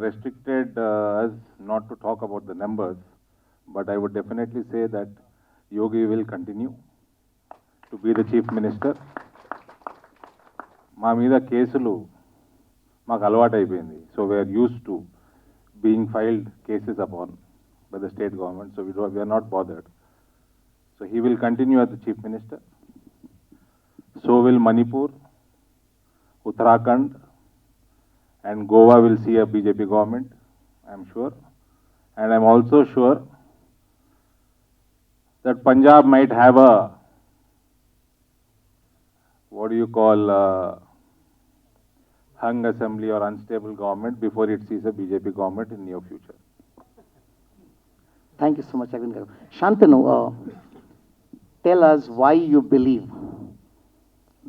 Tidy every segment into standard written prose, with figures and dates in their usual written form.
restricted us not to talk about the numbers, but I would definitely say that Yogi will continue to be the Chief Minister. మా మీద కేసులు మాకు అలవాటు అయిపోయింది. So we are used to being filed cases upon by the state government. So we are not bothered. So he will continue as the chief minister. So will Manipur, Uttarakhand, and Goa will see a BJP government, I'm sure. And I'm also sure that Punjab might have a, what do you call, hung assembly or unstable government before it sees a BJP government in near future. Thank you so much, Arvind garu. Shantanu, tell us why you believe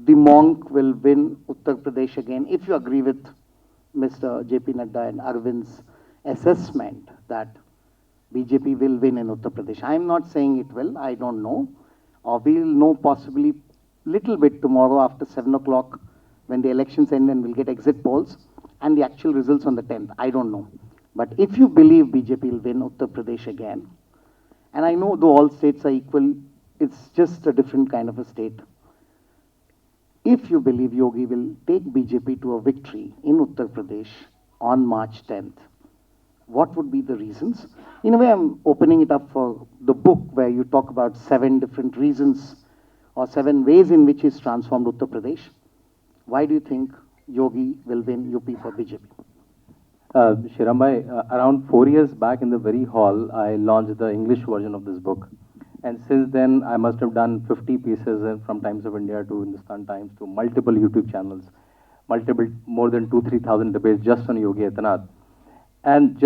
the monk will win Uttar Pradesh again, if you agree with Mr. JP Nadda and Arvind's assessment that BJP will win in Uttar Pradesh. I am not saying it will, I don't know. Or we will know possibly little bit tomorrow after 7 o'clock when the elections end and we'll get exit polls and the actual results on the 10th. I don't know. But if you believe BJP will win Uttar Pradesh again, and I know though all states are equal, it's just a different kind of a state. If you believe Yogi will take BJP to a victory in Uttar Pradesh on March 10th, what would be the reasons? In a way, I'm opening it up for the book where you talk about 7 different reasons or 7 ways in which he's transformed Uttar Pradesh. Why do you think Yogi will win UP for BJP? Shirambai, around 4 years back in the very hall, I launched the English version of this book. And since then, I must have done 50 pieces from Times of India to Hindustan Times to multiple YouTube channels, more than 2,000-3,000 debates just on Yogi Adityanath. And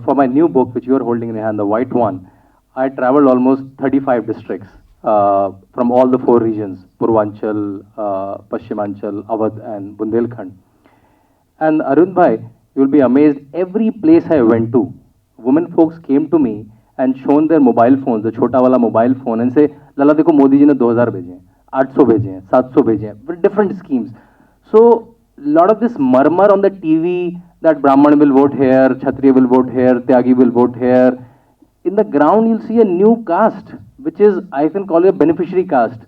for my new book, which you are holding in your hand, the white one, I traveled almost 35 districts from all the 4 regions, Purvanchal, Paschimanchal, Awadh and Bundelkhand. And Arun bhai, you will be amazed, every place I went to, women folks came to me and shown their mobile phones, the chota wala mobile phone, and say, Lala dekho Modi ji ne 2000 bheje hain, 800 bheje hain, 700 bheje hain, with different schemes. So, lot of this murmur on the TV that Brahman will vote here, Kshatriya will vote here, Tyagi will vote here. In the ground, you'll see a new caste, which is, I can call it a beneficiary caste.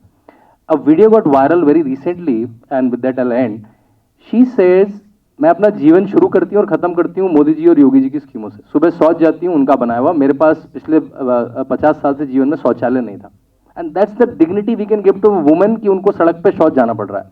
A video got viral very recently, and with that I'll end. She says, मैं अपना जीवन शुरू करती हूँ और ख़त्म करती हूँ मोदी जी और योगी जी की स्कीमों से. सुबह शौच जाती हूँ उनका बनाया हुआ, मेरे पास पिछले 50 साल से जीवन में शौचालय नहीं था. And that's the dignity we can give to women कि उनको सड़क पे शौच जाना पड़ रहा है.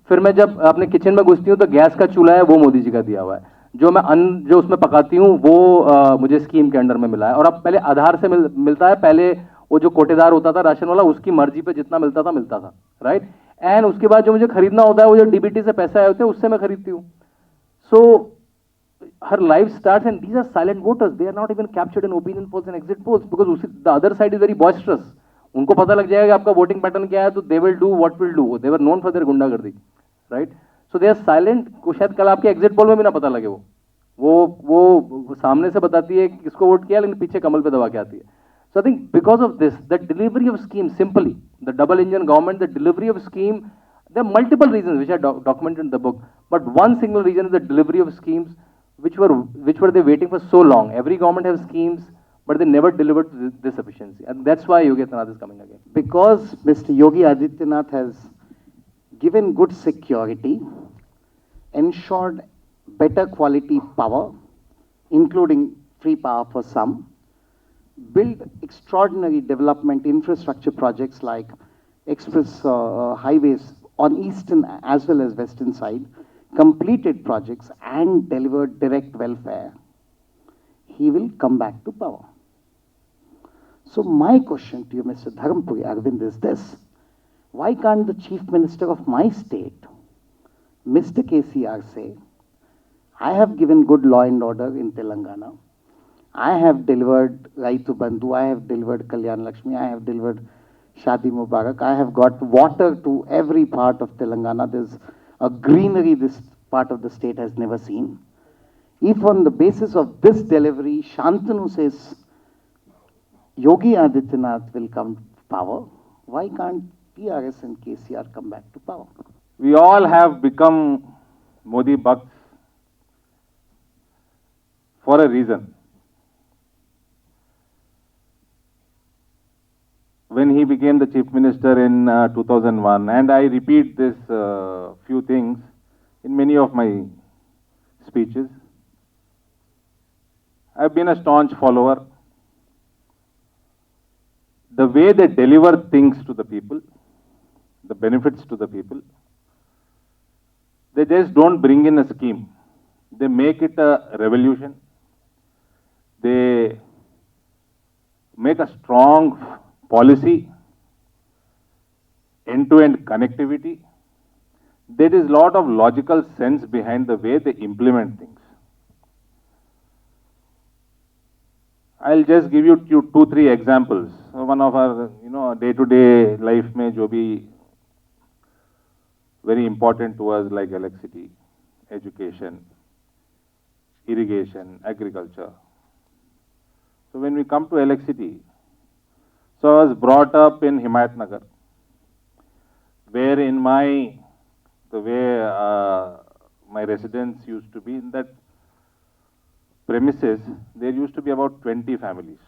फिर मैं जब अपने किचन में घुसती हूँ तो गैस का चूल्हा है वो मोदी जी का दिया हुआ है. जो मैं अन्न जो उसमें पकाती हूँ वो मुझे स्कीम के अंडर में मिला है. और अब पहले आधार से मिलता है, पहले वो जो कोटेदार होता था राशन वाला उसकी मर्जी पे जितना मिलता था, राइट. एंड उसके बाद जो मुझे खरीदना होता है वो जो डीबीटी से पैसे आए होते हैं उससे मैं खरीदती हूँ. So, her life starts, and these are silent voters. They are not even captured in opinion polls and exit polls because the other side is very boisterous. उनको पता लग जाएगा आपका voting pattern क्या है, तो they will do what will do. They were known for their गुंडागर्दी, right? So they are silent. को शायद कल आपके exit poll में भी ना पता लगे वो सामने से बताती है किसको वोट किया, लेकिन पीछे कमल पे दबा के आती है. So I think because of this, the delivery of scheme, simply the double engine government, the delivery of scheme. There are multiple reasons which are documented in the book, but one single reason is the delivery of schemes which were they waiting for so long. Every government has schemes, but they never delivered this efficiency, and that's why Yogi Adityanath is coming again. Because Mr. Yogi Adityanath has given good security, ensured better quality power, including free power for some, built extraordinary development infrastructure projects like express highways on eastern as well as western side, completed projects and delivered direct welfare, he will come back to power. So my question to you, Mr. Dharmapuri Arvind, is this: why can't the Chief Minister of my state, Mr. KCR, say, I have given good law and order in Telangana, I have delivered Raitu Bandhu, I have delivered Kalyan Lakshmi, I have delivered Shadi Mubarak, I have got water to every part of Telangana. There's a greenery this part of the state has never seen. If on the basis of this delivery, Shantanu says Yogi Adityanath will come to power, why can't PRS and KCR come back to power? We all have become Modi bucks for a reason. When he became the chief minister in 2001, and I repeat this few things in many of my speeches, I've been a staunch follower. The way they deliver things to the people, the benefits to the people, they just don't bring in a scheme. They make it a revolution. They make a strong policy, end-to-end connectivity. There is a lot of logical sense behind the way they implement things. I'll just give you two, three examples. One of our, day-to-day life mein jo bhi very important to us, like electricity, education, irrigation, agriculture. So when we come to electricity, so I was brought up in Himayatnagar, where the way my residence used to be, in that premises, there used to be about 20 families.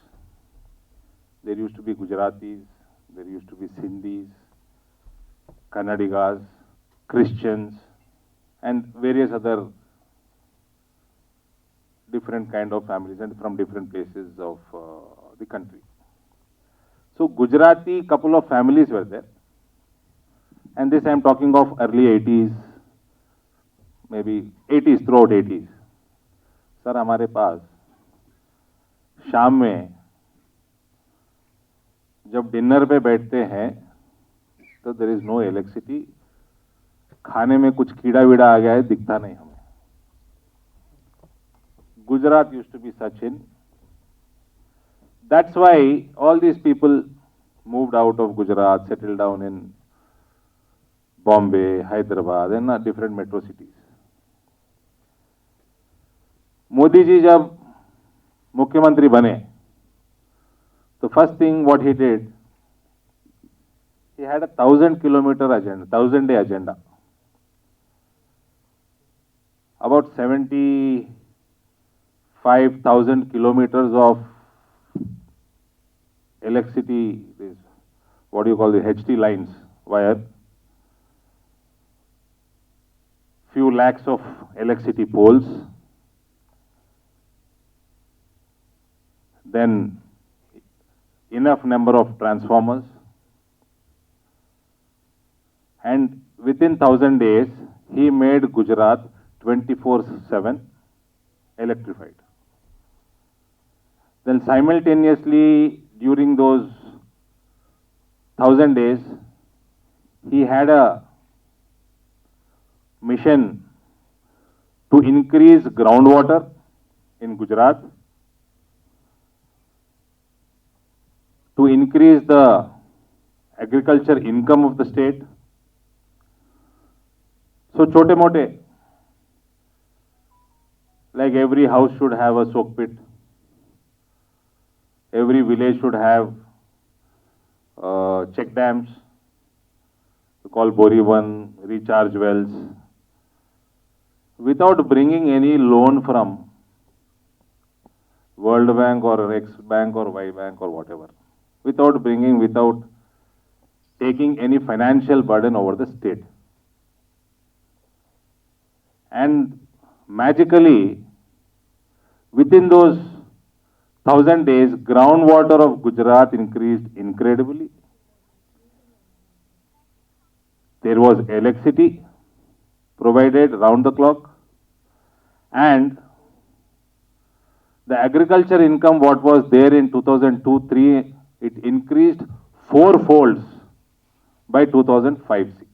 There used to be Gujaratis, there used to be Sindhis, Kannadigas, Christians, and various other different kind of families and from different places of the country. So Gujarati, couple of families were there. And this I am talking of early 80s, maybe 80s, throughout 80s. Sir हमारे पास शाम में जब dinner पे बैठते हैं तो there is no electricity, खाने में कुछ कीड़ा वीड़ा आ गया है, दिखता नहीं हमें. Gujarat used to be such in. That's why all these people moved out of Gujarat, settled down in Bombay, Hyderabad, and different metro cities. Modi ji जब मुख्यमंत्री बने, तो first thing what he did, he had a 1,000-kilometer agenda, 1,000-day agenda. About 75,000 kilometers of electricity, what do you call the HT lines, wire, few lakhs of electricity poles, then enough number of transformers, and within 1,000 days, he made Gujarat 24/7 electrified. Then simultaneously, during those 1,000 days, he had a mission to increase groundwater in Gujarat, to increase the agriculture income of the state. So chote mote, like every house should have a soak pit, every village should have check dams, we call Bori 1, recharge wells, without bringing any loan from World Bank or X Bank or Y Bank or whatever, without taking any financial burden over the state. And magically, within those 1,000 days, groundwater of Gujarat increased incredibly. There was electricity provided round the clock, and the agriculture income, what was there in 2002-03, it increased fourfolds by 2005-06.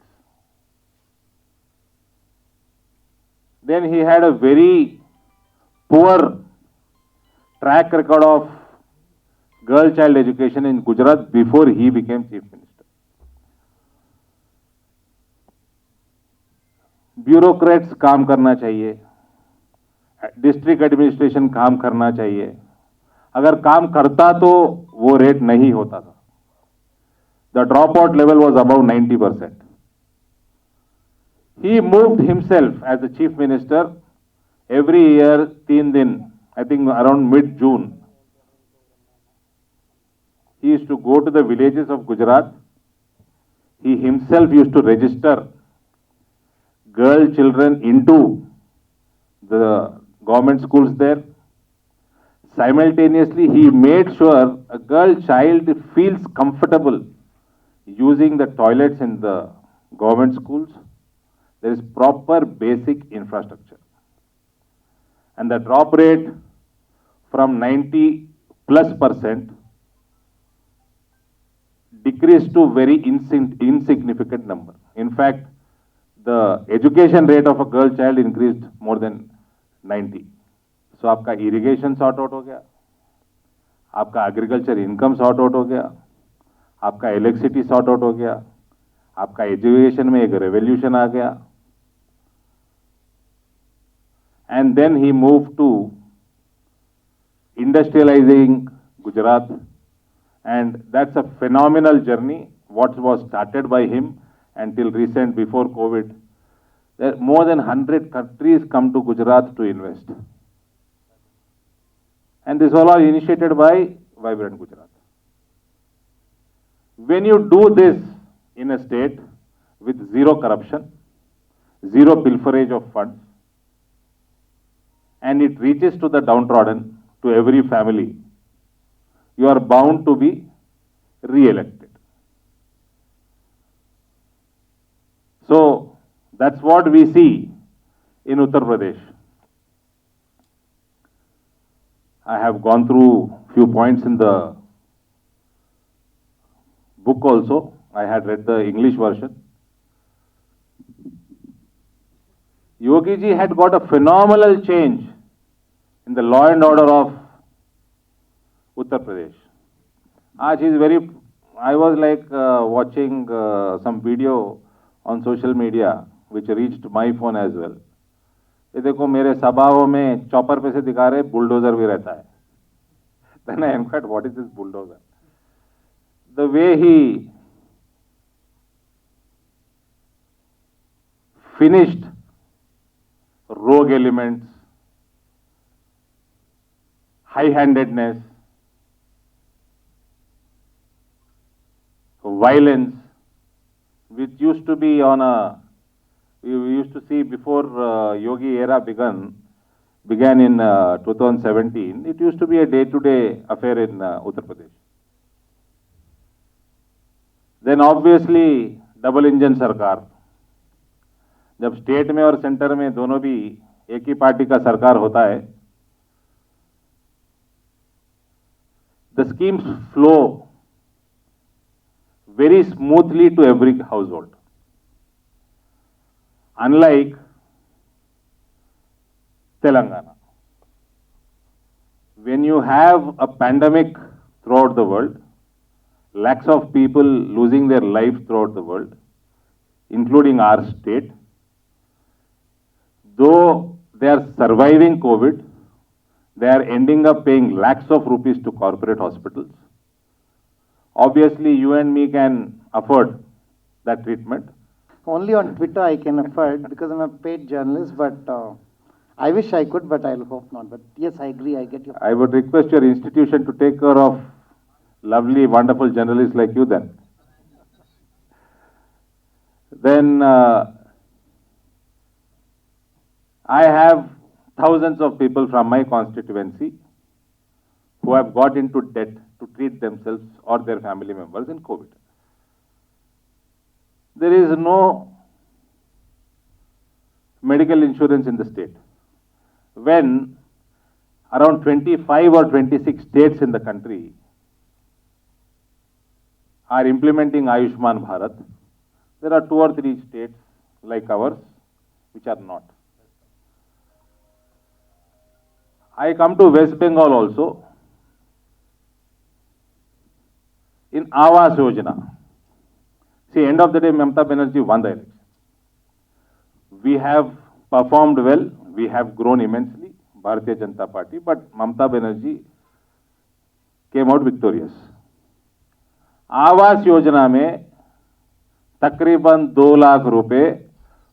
Then he had a very poor track record of girl-child education in Gujarat before he became chief minister. Bureaucrats काम करना चाहिए, district administration काम करना चाहिए. अगर काम करता तो वो रेट नहीं होता था. The dropout level was above 90%. He moved himself as the chief minister every year 3 दिन I think around mid-June, he used to go to the villages of Gujarat. He himself used to register girl children into the government schools there. Simultaneously, he made sure a girl child feels comfortable using the toilets in the government schools. There is proper basic infrastructure. And the drop rate from 90+% decreased to very insignificant number. In fact, the education rate of a girl child increased more than 90. So आपका irrigation sort out हो गया, आपका agriculture income sort out हो गया, आपका electricity sort out हो गया, आपका education में एक revolution आ गया. And then he moved to industrializing Gujarat, and that's a phenomenal journey. What was started by him until recent, before COVID, there more than 100 countries come to Gujarat to invest. And this all are initiated by Vibrant Gujarat. When you do this in a state with zero corruption, zero pilferage of funds, and it reaches to the downtrodden, to every family, you are bound to be re-elected. So that's what we see in Uttar Pradesh. I have gone through few points in the book also. I had read the English version. Yogi ji had got a phenomenal change in the law and order of Uttar Pradesh. I was like watching some video on social media which reached my phone as well. ये देखो मेरे सभाओं में chopper पे से दिखा रहे bulldozer भी रहता है. Then I inquired, what is this bulldozer? The way he finished rogue elements, high-handedness, violence, which used to be on a, we used to see before Yogi era began in 2017, it used to be a day-to-day affair in Uttar Pradesh. Then obviously double engine सरकार, जब state में और centre में दोनों भी एक ही party का सरकार होता है, the schemes flow very smoothly to every household. Unlike Telangana, when you have a pandemic throughout the world, lakhs of people losing their lives throughout the world, including our state, though they are surviving COVID, they are ending up paying lakhs of rupees to corporate hospitals. Obviously, you and me can afford that treatment. Only on Twitter I can afford because I'm a paid journalist, but I wish I could, but I'll hope not. But yes, I agree, I get your point. I would request your institution to take care of lovely, wonderful journalists like you then. Then I have thousands of people from my constituency who have got into debt to treat themselves or their family members in COVID. There is no medical insurance in the state. When around 25 or 26 states in the country are implementing Ayushman Bharat, there are 2 or 3 states like ours which are not. I come to West Bengal also. In Awas Yojana, see, end of the day, Mamata Banerjee won the election. We have performed well, we have grown immensely, Bharatiya Janata Party, but Mamata Banerjee came out victorious. Awas Yojana में तकरीबन 2 लाख रुपए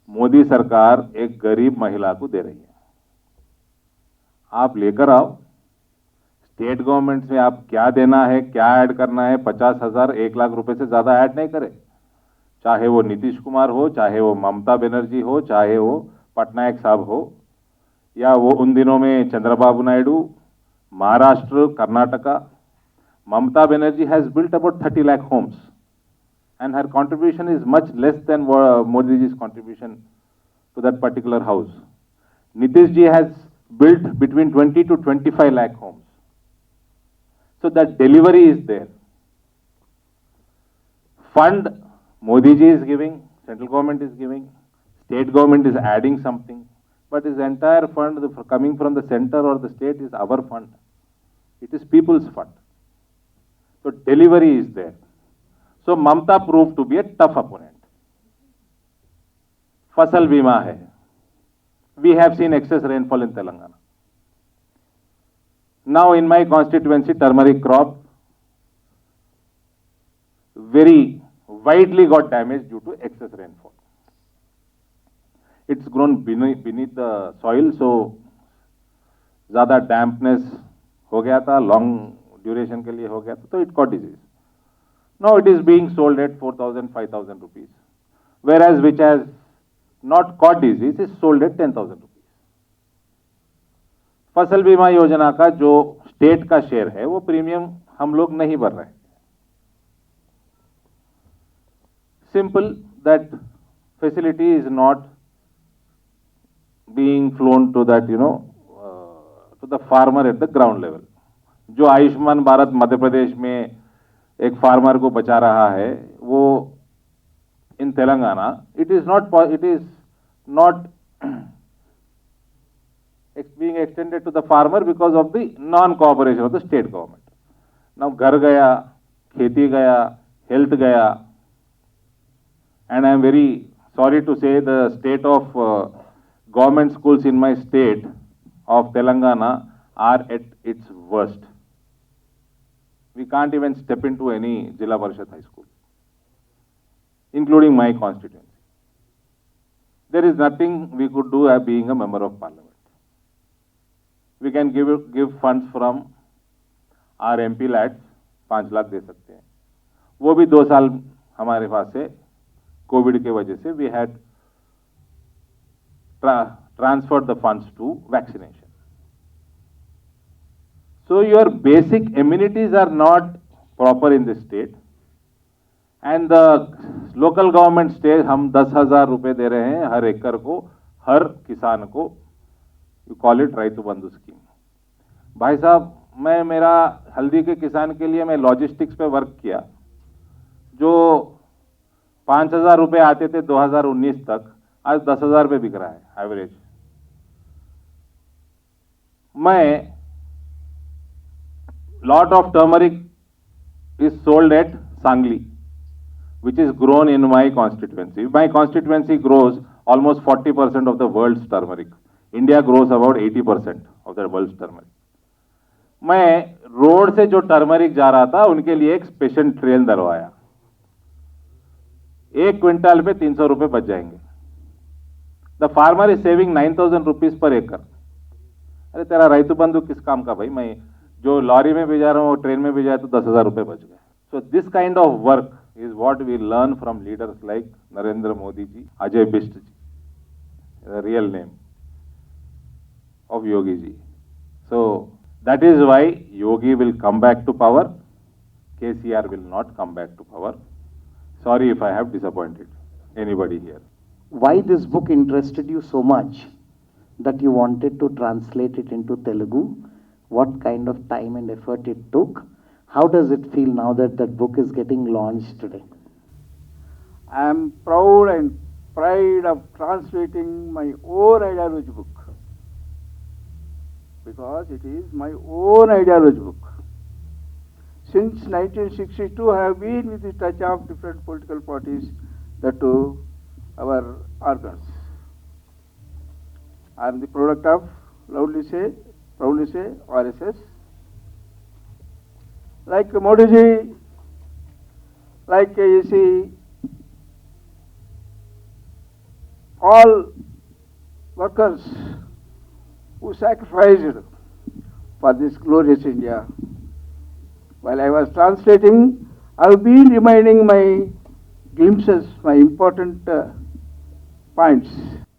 मोदी सरकार एक गरीब महिला को दे रही है. आप लेकर आओ, स्टेट गवर्नमेंट में आप क्या देना है, क्या ऐड करना है, 50,000 1 लाख रुपए से ज्यादा ऐड नहीं करें। चाहे वो नीतीश कुमार हो, चाहे वो ममता बनर्जी हो, चाहे वो पटनायक साहब हो, या वो उन दिनों में Chandrababu Naidu, Maharashtra, Karnataka. Mamata Banerjee has built about 30 lakh homes, and her contribution is much less than Modi ji's contribution to that particular house. Nitish ji has built between 20 to 25 lakh homes. So that delivery is there. Fund Modi ji is giving, central government is giving, state government is adding something, but his entire fund coming from the center or the state is our fund. It is people's fund. So delivery is there. So Mamta proved to be a tough opponent. Fasal Bima hai. We have seen excess rainfall in Telangana. Now in my constituency, turmeric crop very widely got damaged due to excess rainfall. It's grown beneath the soil, so ज़्यादा dampness हो गया था, long duration के लिए हो गया था, तो it caught disease. Now it is being sold at 4,000, 5,000 rupees, whereas which has not caught disease is sold at 10,000 rupees. फसल बीमा योजना का जो स्टेट का शेयर है वो प्रीमियम हम लोग नहीं भर रहे हैं. Simple that facility is not being flown to that, to the farmer at the ground level. जो आयुष्मान भारत मध्य प्रदेश में एक फार्मर को बचा रहा है, वो इन Telangana it is not being extended to the farmer because of the non-cooperation of the state government. Now घर गया, खेती गया, health गया, and I am very sorry to say the state of government schools in my state of Telangana are at its worst. We can't even step into any Jilla Parishad high school, including my constituency. There is nothing we could do as being a member of parliament. We can give funds from our MP lads, 5 lakh दे सकते हैं. वो भी 2 साल हमारे पास से Covid के वजह से we had transferred the funds to vaccination. So your basic amenities are not proper in this state, and the local government stays हम 10,000 रुपए दे रहे हैं हर एकड़ को, हर किसान को. You call it राइतु बंधु स्कीम. भाई साहब, मैं मेरा हल्दी के किसान के लिए मैं लॉजिस्टिक्स पे वर्क किया. जो 5,000 रुपए आते थे 2019 तक, आज 10,000 पे बिक रहा है एवरेज. मैं lot of turmeric is sold at Sangli, which is grown in my constituency. My constituency grows almost 40% of the world's turmeric. India grows about 80% of the world's turmeric. मैं रोड से जो टर्मरिक जा रहा था उनके लिए एक स्पेशल ट्रेन दलवाया. 1 क्विंटल पे 300 रुपए बच जाएंगे. The farmer is saving 9,000 rupees per एकड़. अरे तेरा राइतु बंधु किस काम का भाई? मैं जो लॉरी में भी जा रहा हूँ, ट्रेन में भी जाए तो 10,000 रुपए बच गए. So this kind of work is what we learn from leaders like Narendra Modi ji, Ajay Bist ji, the real name of Yogi ji. So that is why Yogi will come back to power, KCR will not come back to power. Sorry if I have disappointed anybody here. Why this book interested you so much that you wanted to translate it into Telugu? What kind of time and effort it took? How does it feel now that that book is getting launched today? I am proud and pride of translating my own ideology book, because it is my own ideology book. Since 1962, I have been with the touch of different political parties, that to our organs. I am the product of, proudly say, RSS. Like Modi ji, like you see, all workers who sacrificed for this glorious India. While I was translating, I've been reminding my glimpses, my important points.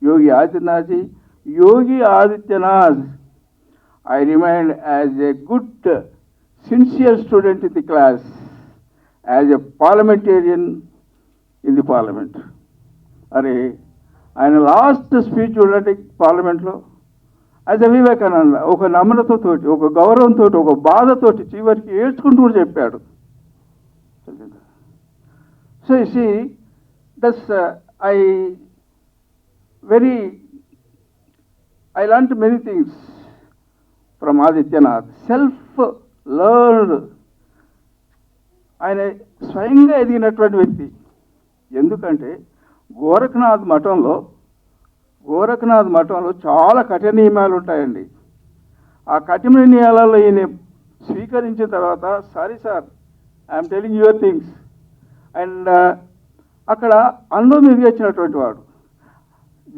Yogi Adityanath, Yogi Adityanath, I remained as a good, sincere student in the class, as a parliamentarian in the parliament. అరే ఆయన last speech చూడండి పార్లమెంట్లో, as a Vivekananda, ఒక నమ్రతతోటి, ఒక గౌరవంతో, ఒక బాధతోటి, చివరికి ఏడ్చుకుంటూ కూడా చెప్పాడు. So see thus I learned many things from Adityanath. Self-learned. ఆయన స్వయంగా ఎదిగినటువంటి వ్యక్తి. ఎందుకంటే గోరఖనాథ్ మఠంలో చాలా కఠిన నియమాలు ఉంటాయండి. ఆ కఠిన నియమాలలో ఈయన స్వీకరించిన తర్వాత, sorry sir, I'm telling your things, and అక్కడ అనుభవం ఎదిగొచ్చినటువంటి వాడు.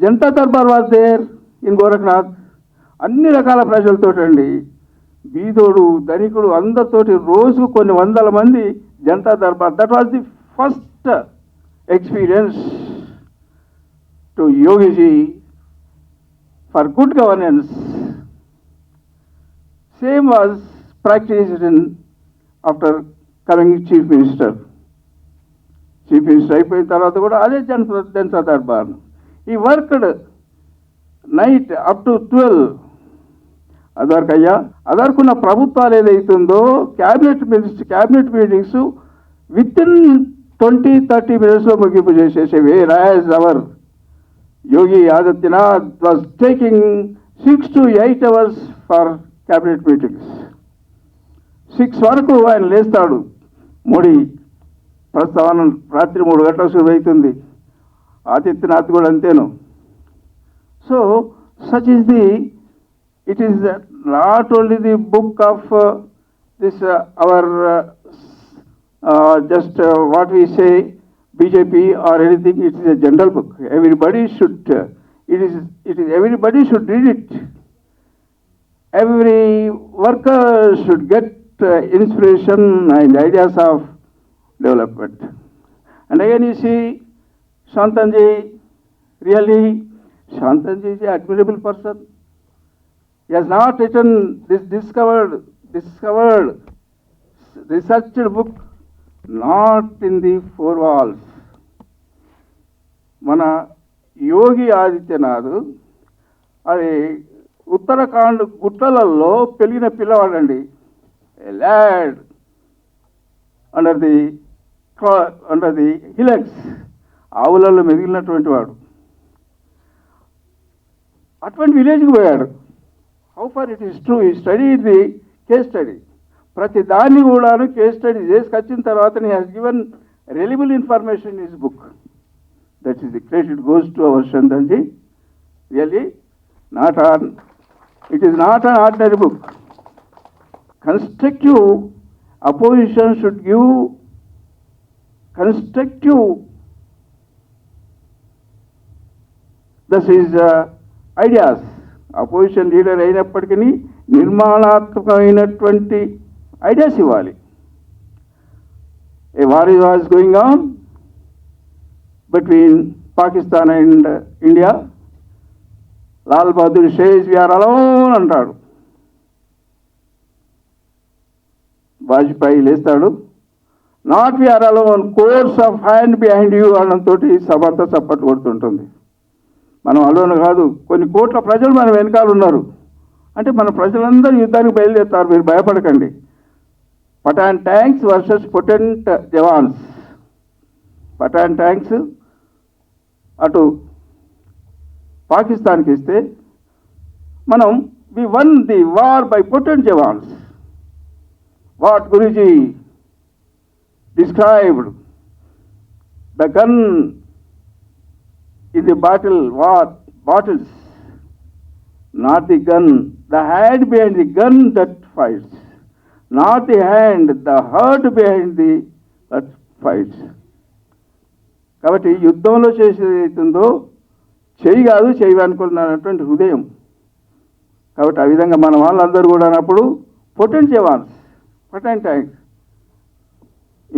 Janata Darbar was there in Gorakhnath. అన్ని రకాల ప్రజలతోటండి, బీదోడు ధనికుడు అందరితోటి రోజుకు కొన్ని వందల మంది Janata Darbar. That was the first experience to Yogi for good governance. Same was practiced after coming Chief Minister. Chief Minister అయిపోయిన తర్వాత కూడా అదే Janata Darbar. He worked night up to 12. అదర్కున్న ప్రభుత్వాలు ఏదైతుందో cabinet meetings with in 20-30 minutes ముగింపు చేసేసేవి. whereas our Yogi Adityanath was taking 6 to 8 hours for cabinet meetings. 6 వరకు ఆయన లేస్తాడు. మోడీ ప్రస్తావన రాత్రి 3 గంటలకు శురు అవుతుంది. ఆదిత్యనాథ్ కూడా అంతేను. So such is it is not only the book of this our just what we say BJP or anything. It is a general book. Everybody should everybody should read it. Every worker should get inspiration and ideas of development. And again you see Shantanu, really Shantanu is an admirable person. He has not written this discovered researched book not in the four walls. మన యోగి ఆదిత్యనాథ్ అది ఉత్తరాఖండ్ గుట్టలలో పెరిగిన పిల్లవాడండి. Lad under the hillocks, ఆవులలో మెదిలినటువంటి వాడు. అటువంటి విలేజ్కి పోయాడు. How far it is true, ఈ స్టడీ ది కేస్ స్టడీ. ప్రతి దాన్ని కూడాను కేస్ స్టడీ చేసుకొచ్చిన తర్వాత he has given reliable information in his book. That is the credit goes to our Shantanu. Really, it is not an ordinary book. Constructive opposition should give constructive, this is ideas. Opposition leader అయినప్పటికీ నిర్మాణాత్మకమైనటువంటి ideas ఇవ్వాలి. A war was going on between Pakistan and India. Lal Bahadur says we are alone అంటాడు. వాజ్పేయి లేస్తాడు, not we are alone, course of hand behind you అనడంతో సభంతా చప్పట్లు కొడుతుంటుంది. మనం alone కాదు, కొన్ని కోట్ల ప్రజలు మన వెనకాల ఉన్నారు. అంటే మన ప్రజలందరూ యుద్ధానికి బయలుదేరుతారు, మీరు భయపడకండి. Patton tanks versus potent jawans. Patton tanks అటు పాకిస్తాన్కి ఇస్తే మనం we won the war by potent jawans. What Guruji described the gun in the battles, not the gun, the hand behind the gun that fights, not the hand, the heart behind that fights. కాబట్టి యుద్ధంలో చేసేది అవుతుందో చెయ్యి కాదు, చెయ్యి అనుకున్నటువంటి హృదయం. కాబట్టి ఆ విధంగా మన వాళ్ళందరూ కూడా అన్నప్పుడు పొటెంట్ జవాన్స్ పొటెంట్ ట్యాంక్స్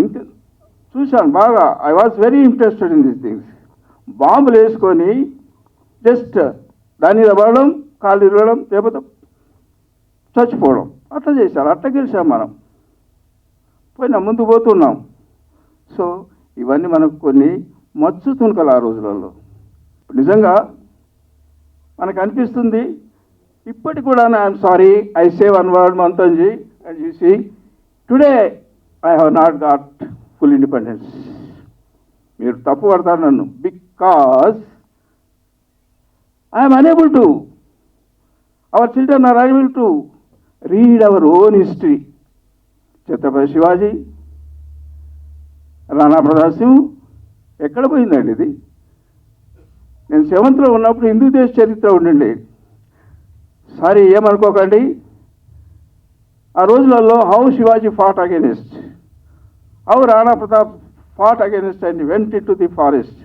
ఇంత చూశాను బాగా. I was very interested in these things. బాంబులు వేసుకొని జస్ట్ దాని మీద పడడం, కాళ్ళు ఇరవడం, లేకపోతే చచ్చిపోవడం, అట్లా చేశారు. అట్లా గెలిచాం మనం. పోయినా ముందుకు పోతున్నాం. సో ఇవన్నీ మనకు కొన్ని మచ్చు తునకలు ఆ రోజులలో. నిజంగా మనకు అనిపిస్తుంది ఇప్పటికి కూడా. I'm sorry, I say one word మంతంజీ and you see today I have not got full independence. మీరు తప్పు పడతారు నన్ను, because I'm unable to, our children are unable to read our own history. Chhatrapati Shivaji, Rana Pratap Singh, ఎక్కడ పోయిందండి ఇది? నేను 7th ఉన్నప్పుడు హిందూ దేశ చరిత్ర ఉండండి. సారీ ఏమనుకోకండి. ఆ రోజులలో how Shivaji fought against, how Rana Pratap fought against and went in to the forest.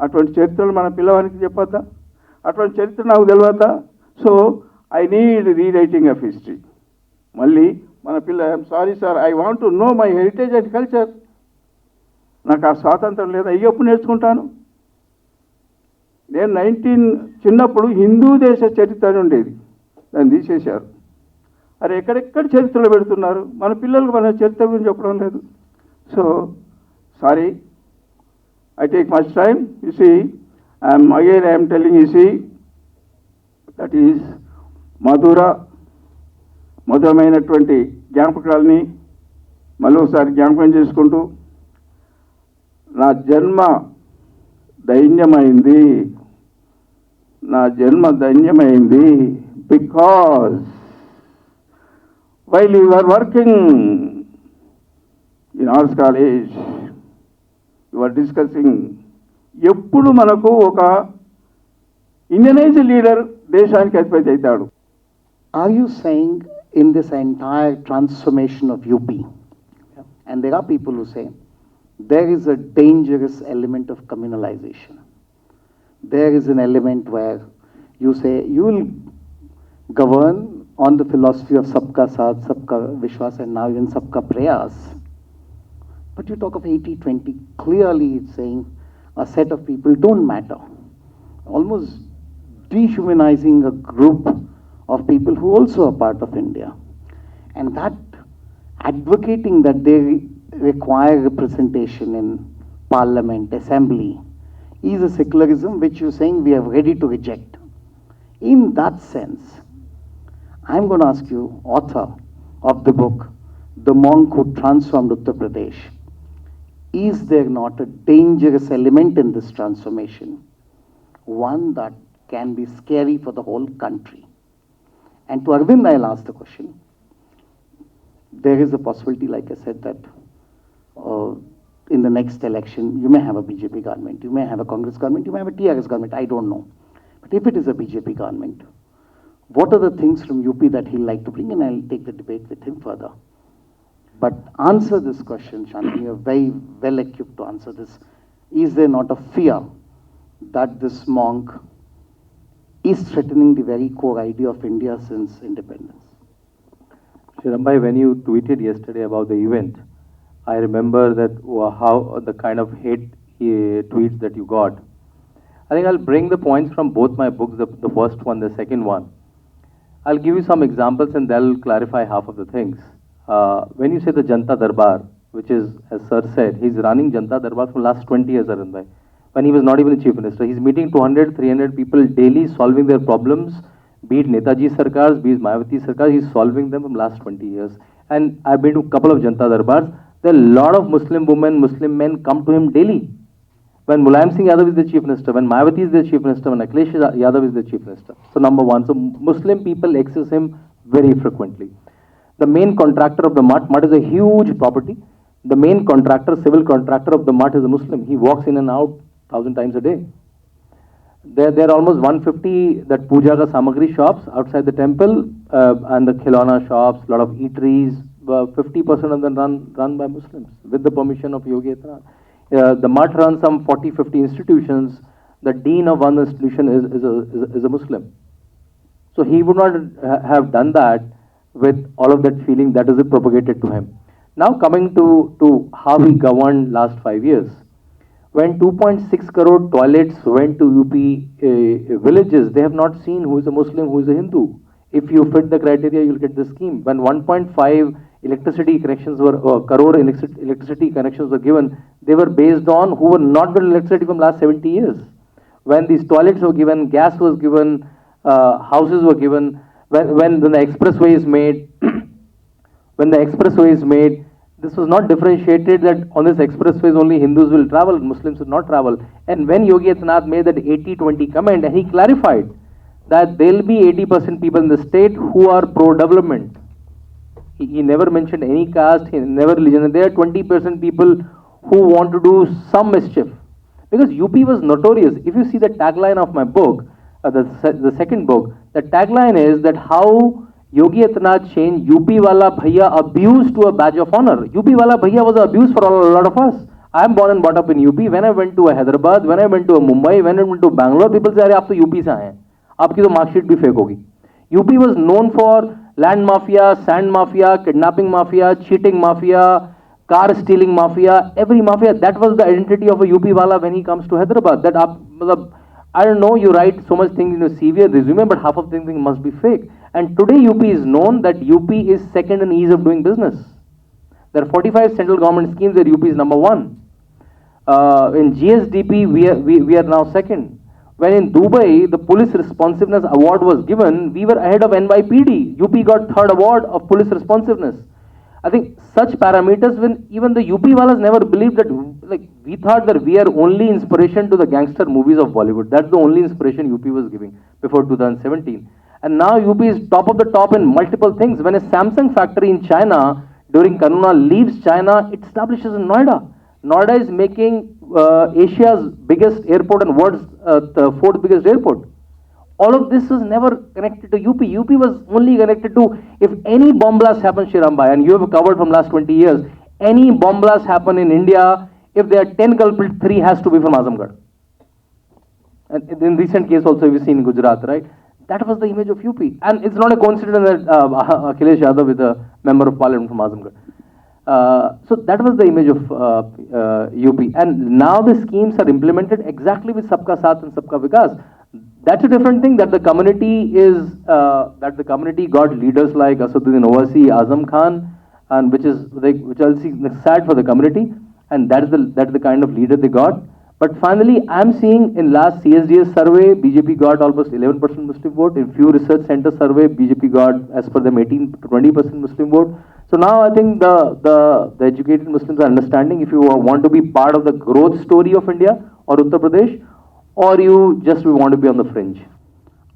అటువంటి చరిత్రలు మన పిల్లవానికి చెప్పొద్దా? అటువంటి చరిత్ర నాకు తెలియద్దా? So I need rewriting of history. మళ్ళీ మన పిల్ల, I'm sorry sir, I want to know my heritage and culture. నాకు ఆ స్వాతంత్రం లేదా? ఎప్పుడు నేర్చుకుంటాను? నేను చిన్నప్పుడు హిందూ దేశ చరిత్ర అని ఉండేది, దాన్ని తీసేశారు. అరే ఎక్కడెక్కడ చరిత్రలు పెడుతున్నారు, మన పిల్లలకు మన చరిత్ర గురించి చెప్పడం లేదు. So sorry, I take much time. You see, I am telling you, see, that is మధురమైనటువంటి జ్ఞాపకాలని మళ్ళీ ఒకసారి జ్ఞాపకం చేసుకుంటూ, నా జన్మ ధన్యమైంది, నా జన్మ ధన్యమైంది because while you are working in arts college you are discussing. ఎప్పుడు మనకు ఒక ఇండియనైజ్డ్ లీడర్ దేశానికి అధిపతి అవుతాడు. Are you saying in this entire transformation of UP, and there are people who say there is a dangerous element of communalization. There is an element where you say you will govern on the philosophy of Sabka Saath, Sabka Vishwas, and now even Sabka Prayas. But you talk of 80-20. Clearly it's saying a set of people don't matter. Almost dehumanizing a group of people who also are part of India. And that advocating that they require representation in parliament, assembly, is a secularism which you're saying we are ready to reject. In that sense, I'm going to ask you, author of the book, The Monk Who Transformed Uttar Pradesh, is there not a dangerous element in this transformation? One that can be scary for the whole country. And to Arvind, I'll ask the question. There is a possibility, like I said, that in the next election, you may have a BJP government, you may have a Congress government, you may have a TRS government, I don't know. But if it is a BJP government, what are the things from UP that he'll like to bring? And I'll take the debate with him further. But answer this question, Shantanu, you're very well equipped to answer this. Is there not a fear that this monk is threatening the very core idea of India since independence? Shirambai, when you tweeted yesterday about the event, I remember that how the kind of hate tweets that you got. I think I'll bring the points from both my books, the first one, the second one. I'll give you some examples and they'll clarify half of the things. When you say the Janta Darbar, which is, as Sir said, he's running Janta Darbar for the last 20 years, Arvind. When he was not even the Chief Minister, he's meeting 200, 300 people daily, solving their problems, be it Netaji Sarkars, be it Mayawati Sarkars, he's solving them from last 20 years. And I've been to a couple of Janta Darbars. There are a lot of Muslim women, Muslim men come to him daily. When Mulayam Singh Yadav is the Chief Minister, when Mayawati is the Chief Minister, when Akhilesh Yadav is the Chief Minister. So number one, so Muslim people access him very frequently. The main contractor of the MUT is a huge property. The main contractor, civil contractor of the MUT is a Muslim. He walks in and out 1,000 times a day. There are almost 150 that Puja ka Samagri shops outside the temple and the Khilona shops, a lot of eateries. 50% of them run by Muslims with the permission of Yogi. The MUT runs some 40-50 institutions. The dean of one institution is a Muslim. So he would not have done that with all of that feeling that is propagated to him. Now coming to how he governed last 5 years. When 2.6 crore toilets went to UP villages, they have not seen who is a Muslim, who is a Hindu. If you fit the criteria, you'll get the scheme. When 1.5 electricity connections were, crore electricity connections were given, they were based on who were not getting electricity from last 70 years. When these toilets were given, gas was given, houses were given, when the expressway is made, when the expressway is made, this was not differentiated that on this expressways only Hindus will travel, Muslims will not travel. And when Yogi Adityanath made that 80-20 comment, and he clarified that there will be 80% people in the state who are pro-development. He never mentioned any caste, he never religion. There are 20% people who want to do some mischief. Because UP was notorious. If you see the tagline of my book, the second book, the tagline is that how Yogi Adityanath changed UP wala bhaiya abuse to a badge of honor. UP wala bhaiya was an abuse for a lot of us. I am born and brought up in UP. When I went to Hyderabad, when I went to Mumbai, when I went to Bangalore, people say, "Arey, aap to UP se aaye hain. Aapki to mark sheet bhi fake hogi." UP was known for land mafia, sand mafia, kidnapping mafia, cheating mafia, car stealing mafia, every mafia. That was the identity of a UP wala when he comes to Hyderabad. That I don't know, you write so much things in your CV or resume, but half of the things must be fake. And today UP is known that UP is second in ease of doing business. There are 45 central government schemes where UP is number one. In GSDP, we are now second. When in Dubai, the Police Responsiveness Award was given, we were ahead of NYPD. UP got third award of police responsiveness. I think such parameters, when even the UP walas never believed that, like, we thought that we are only inspiration to the gangster movies of Bollywood. That's the only inspiration UP was giving before 2017. And now UP is top of the top in multiple things. When a Samsung factory in China during Corona leaves China, it establishes in Noida. Noida is making Asia's biggest airport and world's the fourth biggest airport. All of this was never connected to UP. UP was only connected to if any bomb blast happens, Shirambai, and you have covered from last 20 years, any bomb blast happen in India, if there are 10 culprits, 3 has to be from Azamgarh. And in recent case also we've seen in Gujarat, right? That was the image of UP. And it's not a coincidence that Akhilesh Yadav is a member of parliament from Azamgarh. So that was the image of UP. And now the schemes are implemented exactly with Sabka Saath and Sabka Vikas. That's a different thing, that the community is, that the community got leaders like Asaduddin Owaisi, Azam Khan, and which I'll see sad for the community, and that's the kind of leader they got. But finally, I'm seeing in last CSDS survey, BJP got almost 11% Muslim vote. In few research center survey, BJP got, as per them, 18 to 20% Muslim vote. So now I think the educated Muslims are understanding if you want to be part of the growth story of India or Uttar Pradesh, or you just want to be on the fringe.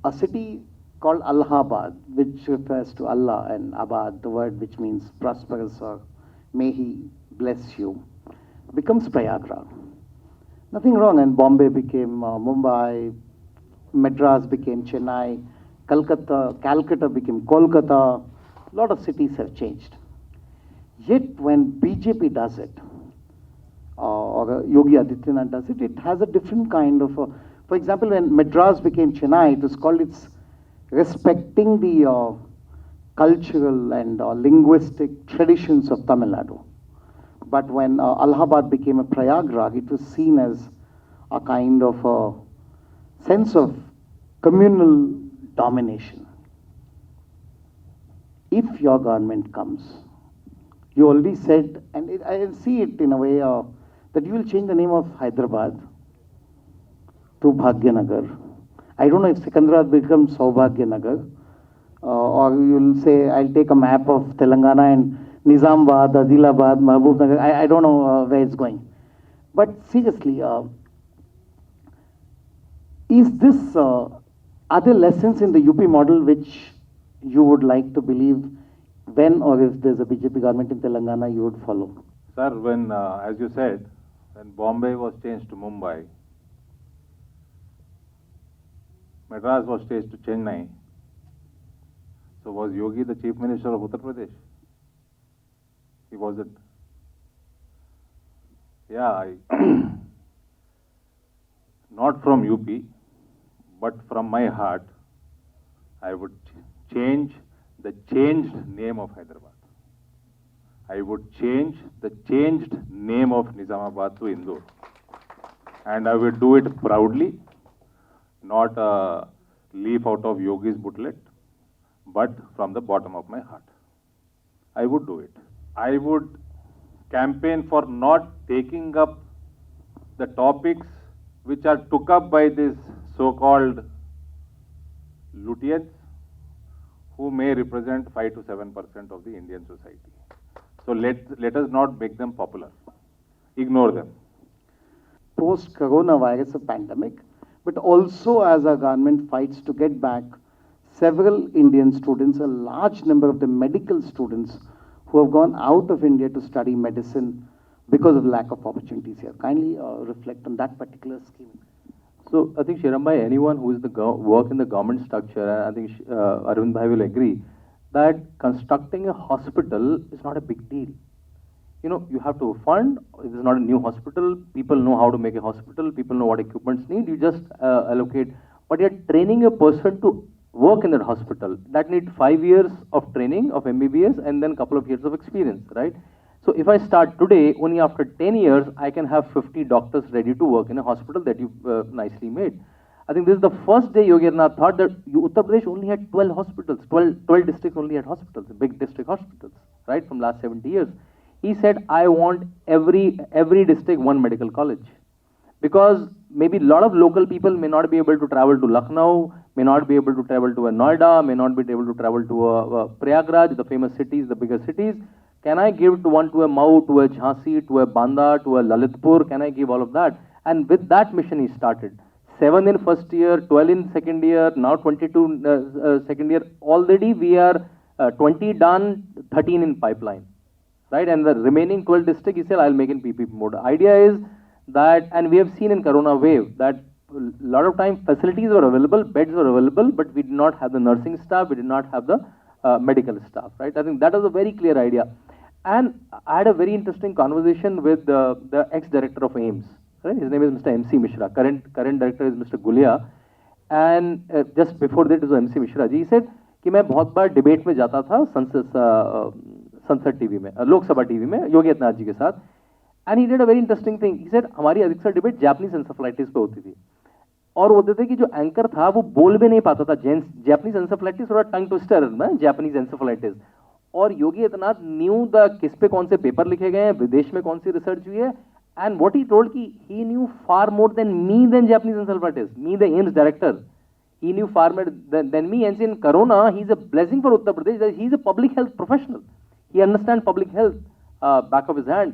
A city called Allahabad, which refers to Allah, and Abad, the word which means prosperous or may He bless you, becomes Prayagraj. Nothing wrong, and Bombay became Mumbai, Madras became Chennai, Calcutta became Kolkata. A lot of cities have changed. Yet when BJP does it, or Yogi Adityanath does it, it has a different kind of, for example, when Madras became Chennai, it was called it's respecting the cultural and linguistic traditions of Tamil Nadu. But when Allahabad became a Prayagraj, it was seen as a kind of a sense of communal domination. If your government comes, you already said, and I see it in a way that you will change the name of Hyderabad to Bhagyanagar. I don't know if Secunderabad becomes Saubhagyanagar, or you will say, I'll take a map of Telangana and Nizamabad, Adilabad, Mahbubnagar. I don't know where it's going. But seriously, is this, are there lessons in the UP model which you would like to believe when or if there's a BJP government in Telangana, you would follow? Sir, when, as you said, when Bombay was changed to Mumbai, Madras was changed to Chennai, so was Yogi the Chief Minister of Uttar Pradesh? He wasn't. Yeah, not from UP, but from my heart, I would change the changed name of Hyderabad. I would change the changed name of Nizamabad to Indore. And I will do it proudly, not a leaf out of Yogi's booklet, but from the bottom of my heart. I would do it. I would campaign for not taking up the topics which are took up by these so-called lutians, who may represent 5 to 7% of the Indian society. So let us not make them popular. Ignore them. Post-coronavirus pandemic, but also as our government fights to get back several Indian students, a large number of the medical students who have gone out of India to study medicine because of lack of opportunities here. Kindly reflect on that particular scheme. So I think Shirambai, anyone who is work in the government structure, I think Arvind Bhai will agree that constructing a hospital is not a big deal. You know, you have to fund. It is not a new hospital. People know how to make a hospital. People know what equipments need. You just allocate. But you're training a person to work in that hospital. That needs 5 years of training of MBBS and then a couple of years of experience, right? So if I start today, only after 10 years, I can have 50 doctors ready to work in a hospital that you've nicely made. I think this is the first day Yogi Adityanath thought that Uttar Pradesh only had 12 hospitals, 12 districts only had hospitals, big district hospitals, right, from last 70 years. He said, I want every district one medical college. Because maybe a lot of local people may not be able to travel to Lucknow, may not be able to travel to a Noida, may not be able to travel to a Prayagraj, the famous cities, the bigger cities. Can I give to one to a Mau, to a Jhansi, to a Banda, to a Lalitpur? Can I give all of that? And with that mission he started. 7 in first year, 12 in second year, now 22 second year. Already we are 20 done, 13 in pipeline, right? And the remaining 12 districts, he said, I'll make in PPP mode. The idea is that, and we have seen in Corona wave, that a lot of time facilities were available, beds were available, but we did not have the nursing staff, we did not have the medical staff, right? I think that was a very clear idea. And I had a very interesting conversation with the ex-director of AIIMS. Right? His name is Mr. MC Mishra. Current director is Mr. Gulia. And just before that is MC Mishra ji. He said कि मैं बहुत बार debate में जाता था संसद TV में, Lok Sabha TV में योगी आदित्यनाथ जी के साथ. And he did a very interesting thing. He said हमारी अधिकतर डिबेट जापानीज एंसेफेलाइटिस पे होती थी. और होते थे कि जो एंकर था वो बोल भी नहीं पाता था. जापानीज एंसेफेलाइटिस थोड़ा टंग ट्विस्टर है, जापानीज एंसेफेलाइटिस. और योगी आदित्यनाथ न्यू द किस पे कौन से पेपर लिखे गए हैं, विदेश में कौन सी रिसर्च हुई है. And what he told ki he knew far more than me than Japanese encephalitis, me the AIIMS director. He knew far more than me. And in Corona, he's a blessing for Uttar Pradesh that he's a public health professional. He understands public health back of his hand.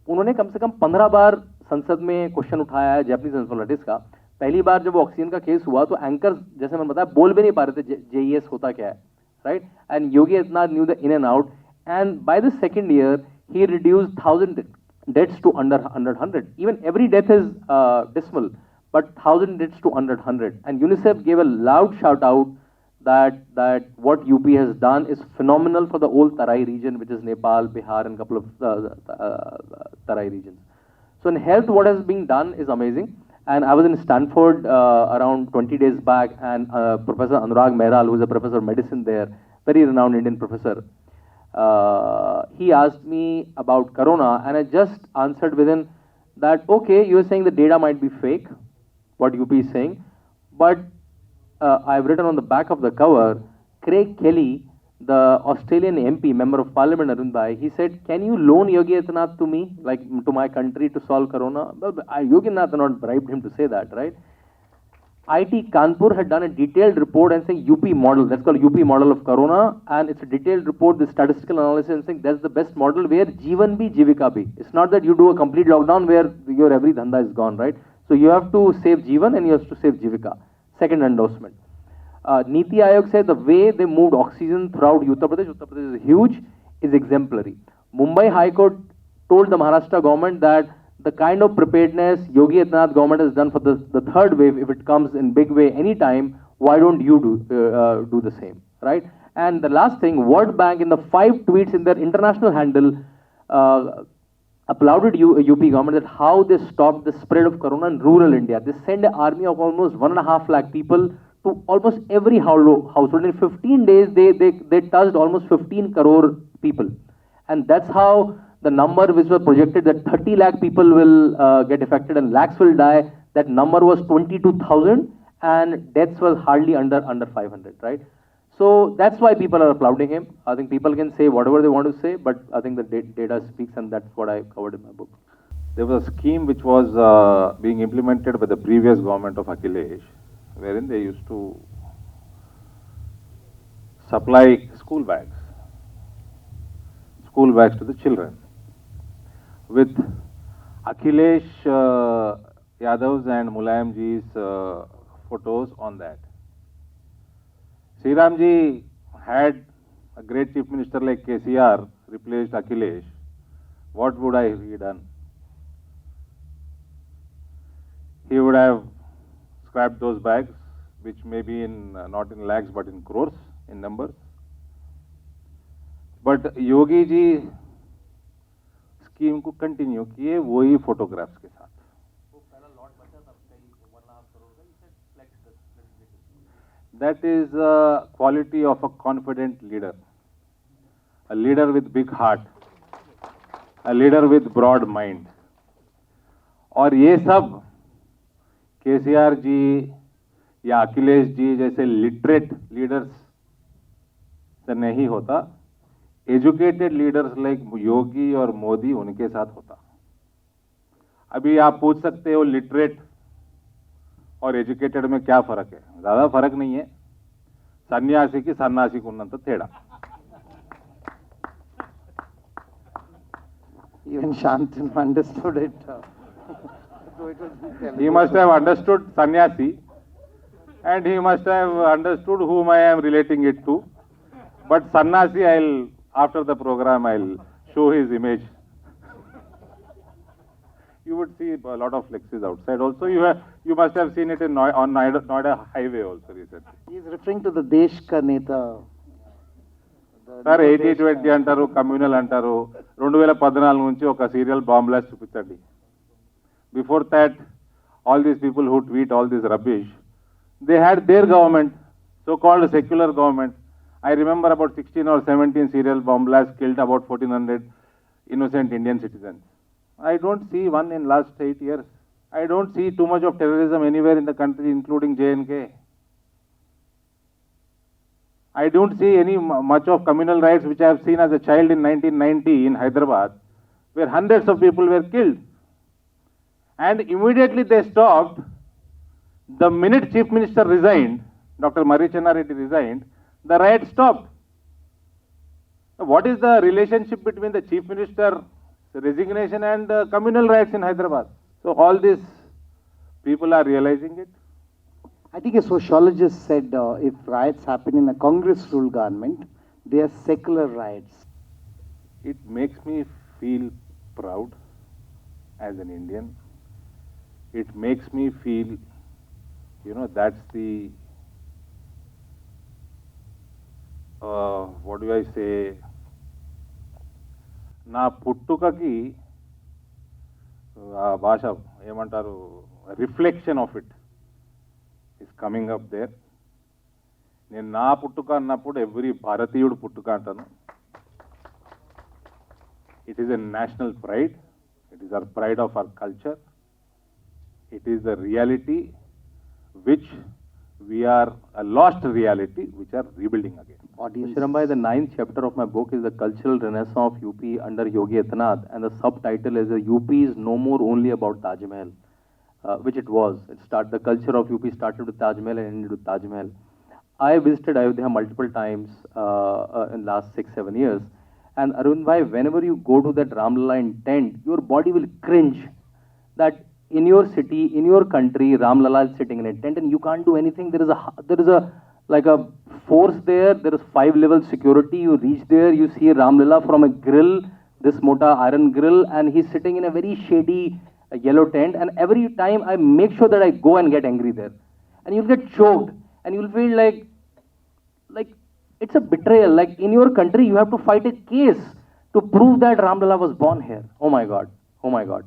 उन्होंने कम से कम 15 बार संसद में question उठाया है Japanese encephalitis का. पहली बार जब oxygen का केस हुआ तो एंकर जैसे मैंने बताया बोल भी नहीं पा रहे थे JES होता क्या है, right? And Yogi Adityanath knew the in and out. And by the second year, he reduced 1,000 deaths to under 100. Even every death is dismal, but 1,000 deaths to under 100. And UNICEF gave a loud shout out that what UP has done is phenomenal for the whole Tarai region, which is Nepal, Bihar, and a couple of Tarai regions. So in health, what has been done is amazing. And I was in Stanford around 20 days back, and Professor Anurag Mehral, who is a professor of medicine there, very renowned Indian professor, he asked me about Corona, and I just answered within that, okay, you are saying the data might be fake, what UP is saying, but I've written on the back of the cover, Craig Kelly, the Australian MP, Member of Parliament, Arvind Bhai, he said, can you loan Yogi Adityanath to me, like to my country to solve Corona? Well, Yogi Adityanath not bribed him to say that, right? IIT Kanpur had done a detailed report and saying UP model, that's called UP model of Corona, and it's a detailed report, the statistical analysis, and saying that's the best model where Jeevan bhi, Jivika bhi. It's not that you do a complete lockdown where your every dhanda is gone, right? So you have to save Jeevan and you have to save Jivika. Second endorsement. Niti Aayog said the way they moved oxygen throughout Uttar Pradesh is huge, is exemplary. Mumbai High Court told the Maharashtra government that the kind of preparedness Yogi Adityanath government has done for the third wave, if it comes in big way anytime, why don't you do the same, right? And the last thing, World Bank in the 5 tweets in their international handle applauded UP government that how they stopped the spread of Corona in rural India. They sent an army of almost 1.5 lakh people to almost every household. In 15 days, they touched almost 15 crore people. And that's how the number which was projected that 30 lakh people will get affected and lakhs will die, that number was 22,000 and deaths was hardly under 500, right? So that's why people are applauding him. I think people can say whatever they want to say, but I think the data speaks, and that's what I covered in my book. There was a scheme which was being implemented by the previous government of Akhilesh, wherein they used to supply school bags to the children with Akhilesh Yadav's and Mulayamji's photos on that. Sriramji had a great chief minister like KCR replaced Akhilesh. What would I have done? He would have scrapped those bags, which may be in not in lakhs but in crores in numbers. But Yogi ji scheme को continue किए वही photographs के साथ. That is a quality of a confident leader, a leader with big heart, a leader with broad mind. और ये सब केसीआर जी या अखिलेश जी जैसे लिटरेट लीडर्स से नहीं होता, एजुकेटेड लीडर्स लाइक योगी और मोदी उनके साथ होता. अभी आप पूछ सकते हो लिटरेट और एजुकेटेड में क्या फर्क है? ज्यादा फर्क नहीं है. सन्यासी की सन्यासी को उन्नत तेड़ा. Even Shantanu understood it. He must have understood sannyasi and he must have understood whom I am relating it to. But sannyasi, after the program, I'll show his image. You would see a lot of flexes outside. Also, you must have seen it on Noida highway also recently. He is referring to the Desh Ka Neta. Sir, 80-20 అంటారు, communal అంటారు. 2014 నుంచి ఒక serial bomb blast చూపించండి. Before that, all these people who tweet all this rubbish, they had their government, so-called secular government. I remember about 16 or 17 serial bomb blasts killed about 1400 innocent Indian citizens. I don't see one in last 8 years. I don't see too much of terrorism anywhere in the country, including J&K. I don't see much of communal riots which I have seen as a child in 1990 in Hyderabad, where hundreds of people were killed. And immediately they stopped. The minute Chief Minister resigned, Dr. Marichanna Reddy resigned, the riot stopped. What is the relationship between the Chief Minister's resignation and communal riots in Hyderabad? So all these people are realizing it. I think a sociologist said if riots happen in a Congress-ruled government, they are secular riots. It makes me feel proud as an Indian. It makes me feel, that's the, what do I say, నా పుట్టుకకి భాష ఏమంటారు, reflection of it is coming up there. నేను నా పుట్టుక అన్నప్పుడు every భారతీయుడు పుట్టుక అంటాను. It is a national pride. It is our pride of our culture. It is a reality which we are, a lost reality which are rebuilding again. Shirambai, the 9th chapter of my book is the cultural renaissance of UP under Yogi Adityanath, and the subtitle is UP is no more only about Taj Mahal, which it was. The culture of UP started with Taj Mahal and ended with Taj Mahal. I visited Ayodhya multiple times in last 6-7 years, and Arvind bhai, whenever you go to that Ramlala in tent, your body will cringe that in your city, in your country, Ram Lala is sitting in a tent and you can't do anything. There is a like a force there. There is 5-level security. You reach there, you see Ram Lala from a grill, this mota iron grill, and he's sitting in a very shady yellow tent. And every time I make sure that I go and get angry there, and you'll get choked, and you'll feel like it's a betrayal. Like in your country, you have to fight a case to prove that Ram Lala was born here. Oh my God, oh my God.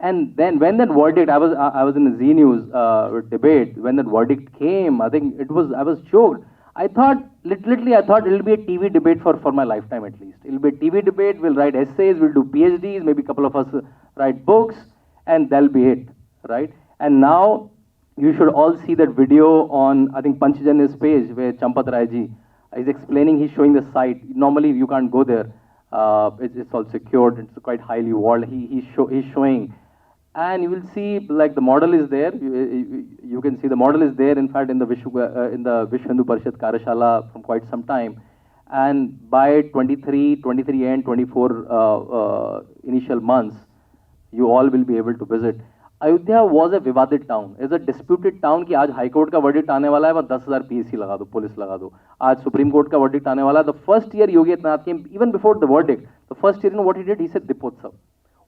And then when that verdict, I was in the Z News debate. When that verdict came, I think I was choked. I thought, literally, I thought it'll be a TV debate for my lifetime at least. It'll be a TV debate. We'll write essays. We'll do PhDs. Maybe a couple of us write books, and that'll be it, right? And now you should all see that video on, I think, Panchjanya's page where Champat Raiji is explaining. He's showing the site. Normally you can't go there. It's all secured. It's quite highly walled. He's showing. And you will see, like, the model is there. You can see the model is there, in fact, in the Vishwa Hindu Parishad Karyashala from quite some time. And by 23 and 24 initial months, you all will be able to visit. Ayodhya was a Vivadit town. It's a disputed town कि आज High Court का verdict आने वाला है, वहाँ 10,000 PSC लगा दो, police लगा दो. आज Supreme Court का verdict आने वाला है. The first year Yogi Adityanath came, even before the verdict, the first year, you know what he did? He said Dipotsav.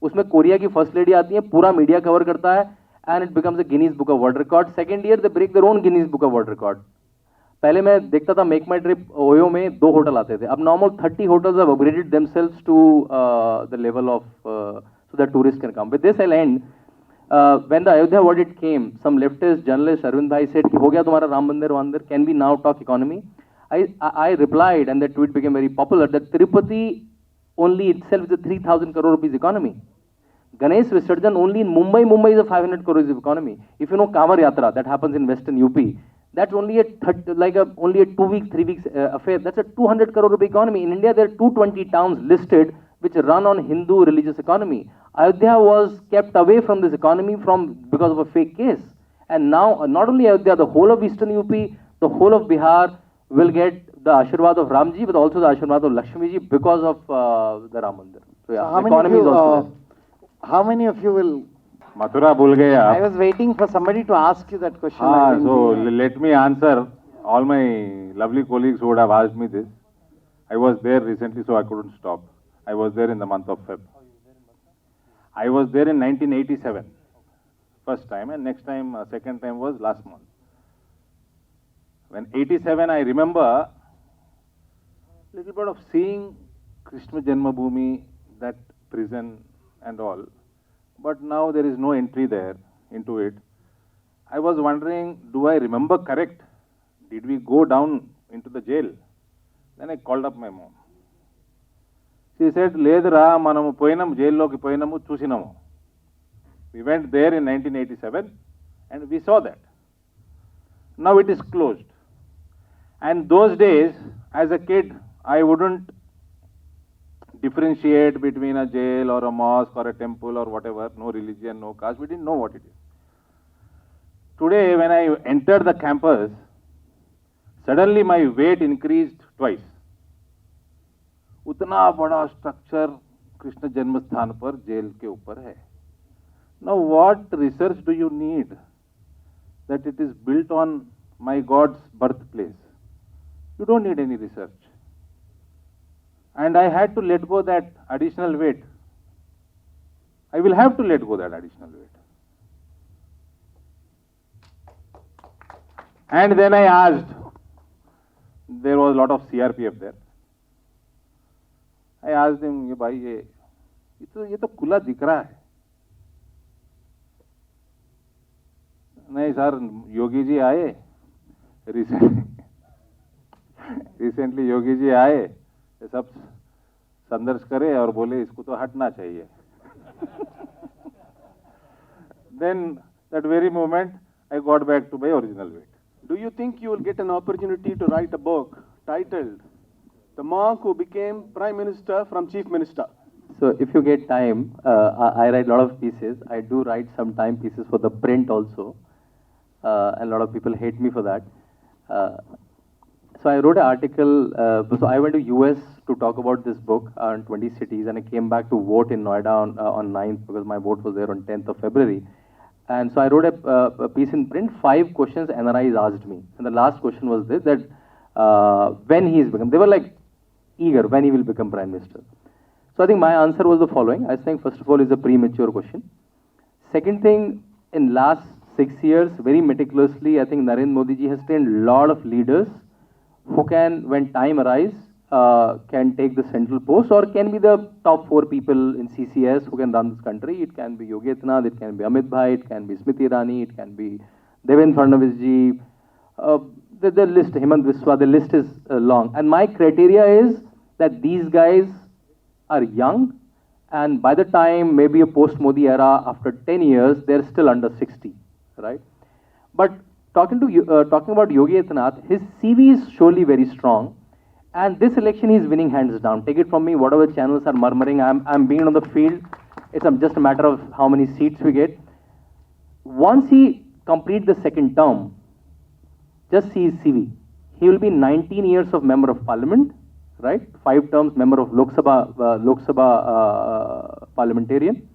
उसमें कोरिया की फर्स्ट लेडी आती है, पूरा मीडिया कवर करता है, and it becomes a Guinness book of world record. Second year they break their own Guinness book of world record. पहले मैं देखता था मेक माई ट्रिप ओयो में 2 होटल आते थे, अब normal 30 hotels have upgraded themselves to the level of so that tourist can come. With this I and when the Ayodhya verdict came, some leftist journalist Arvind bhai said कि हो गया तुम्हारा Ram Mandir, can we now talk economy? I replied, and that tweet became very popular, that Tirupati only itself is a 3,000 crore rupees economy. Ganesh Visarjan only in Mumbai is a 500 crores of economy. If you know Kanwar Yatra, that happens in Western UP, that's only only a 2 week, 3 weeks affair. That's a 200 crore rupee economy. In India, there are 220 towns listed which run on Hindu religious economy. Ayodhya was kept away from this economy because of a fake case. And now, not only Ayodhya, the whole of Eastern UP, the whole of Bihar will get the Ashirwad of Ramji, but also the Ashirwad of Lakshmiji because of the Ram Mandir. So yeah, So the economy is also there. how many of you will... Mathura bhul gaye I aap. was waiting for somebody to ask you that question. I Ah, didn't so see- let me answer. All my lovely colleagues who would have asked me this. I was there recently, so I couldn't stop. I was there in the month of Feb. I was there in 1987, first time, and next time, second time was last month. When 87, I remember little bit of seeing Krishna Janmabhoomi, that prison and all, but now there is no entry there into it. I was wondering, do I remember correct? Did we go down into the jail? Then I called up my mom. She said, Ledra, manamu poinam jail loki poinamu chusinamu. We went there in 1987 and we saw that. Now it is closed. And those days, as a kid, I wouldn't differentiate between a jail or a mosque or a temple or whatever, no religion, no caste. We didn't know what it is. Today, when I entered the campus, suddenly my weight increased twice. उतना बड़ा structure Krishna जन्म स्थान पर jail के ऊपर है. Now what research do you need that it is built on my God's birthplace? You don't need any research. And I had to let go that additional weight. I will have to let go that additional weight. And then I asked, there was a lot of CRPF there. I asked him, ये भाई ये तो खुला दिख रहा है. नहीं sir, Yogi ji आए रिसेंटली योगी जी आए, ये सब संदर्श करे और बोले इसको तो हटना चाहिए. Then that very moment I got back to my original weight. Do you think you will get an opportunity to write a book titled The Monk Who Became Prime Minister from Chief Minister? So if you get time, I write a lot of pieces. I do write sometime pieces for the print also. And a lot of people hate me for that. So I wrote an article, so I went to US to talk about this book on 20 cities, and I came back to vote in Noida on 9th because my vote was there on 10th of February. And so I wrote a piece in print, 5 questions NRIs asked me. And the last question was this, that when he is become, they were like eager, when he will become Prime Minister. So I think my answer was the following. I think first of all is a premature question. Second thing, in last 6 years, very meticulously, I think Narendra Modi ji has trained a lot of leaders who can, when time arrives, can take the central post, or can be the top 4 people in CCS who can run this country. It can be Yogi Adityanath, it can be Amit Bhai, it can be Smriti Irani, it can be Devendra Fadnavis ji. The list, Hemant Biswa, the list is long. And my criteria is that these guys are young, and by the time maybe a post-Modi era, after 10 years, they're still under 60, right? But talking about Yogi Adityanath, his CV is surely very strong, and this election he's winning hands down. Take it from me, whatever channels are murmuring, I'm being on the field. It's just a matter of how many seats we get. Once he completes the second term, just see his CV. He will be 19 years of member of parliament, right? 5 terms member of Lok Sabha parliamentarian,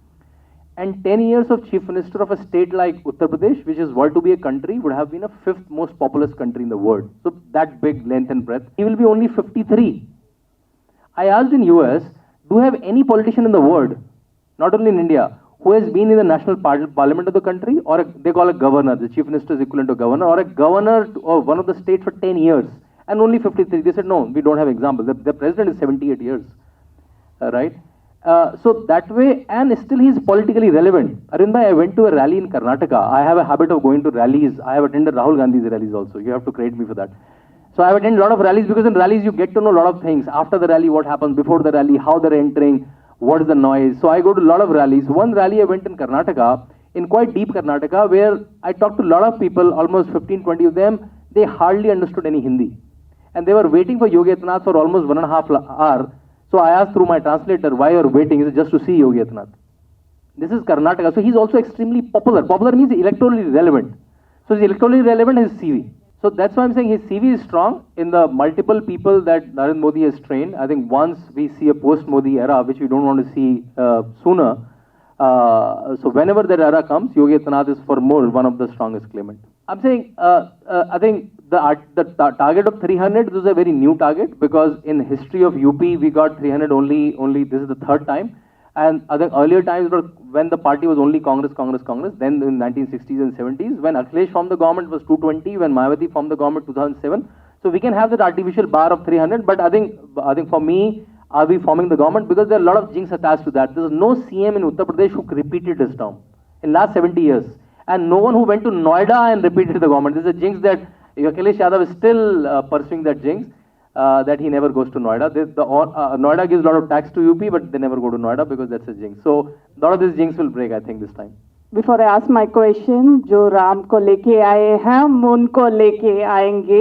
and 10 years of chief minister of a state like Uttar Pradesh, which is were to be a country, would have been a 5th most populous country in the world. So that big length and breadth. He will be only 53. I asked in US, do you have any politician in the world, not only in India, who has been in the national parliament of the country, or they call a governor, the chief minister is equivalent to governor, or a governor of one of the states for 10 years, and only 53. They said, no, we don't have examples. The president is 78 years, right? So that way, and still he is politically relevant. Arvind bhai, I went to a rally in Karnataka. I have a habit of going to rallies. I have attended Rahul Gandhi's rallies also. You have to credit me for that. So I have attended a lot of rallies, because in rallies you get to know a lot of things. After the rally, what happens, before the rally, how they're entering, what is the noise. So I go to a lot of rallies. One rally I went in Karnataka, in quite deep Karnataka, where I talked to a lot of people, almost 15-20 of them. They hardly understood any Hindi. And they were waiting for Yogi Adityanath for almost 1.5 hours. So I asked through my translator, why you are waiting? He said, just to see Yogi Adityanath. This is Karnataka. So he's also extremely popular. Popular means electorally relevant. So he's electorally relevant is CV. So that's why I'm saying his CV is strong in the multiple people that Narendra Modi has trained. I think once we see a post-Modi era, which we don't want to see sooner, so whenever that era comes, Yogi Adityanath is for more one of the strongest claimant. I'm saying, I think the target of 300 is a very new target, because in history of UP, we got 300 only this is the 3rd time. And I think earlier times were when the party was only Congress. Then in 1960s and 70s, when Akhilesh formed the government, was 220. When Mayawati formed the government, 2007. So we can have that artificial bar of 300. But I think for me, are we forming the government? Because there are a lot of jinx attached to that. There is no CM in Uttar Pradesh who repeated his term in last 70 years. And no one who went to Noida and repeated the government. This is a jinx that Akhilesh Yadav is still pursuing that jinx. That he never goes to Noida. Noida gives a lot of tax to UP, but they never go to Noida because that's a jinx. So a lot of this jinx will break, I think, this time. Before I ask my question, जो राम को लेके आए हैं, हम उनको लेके आएंगे.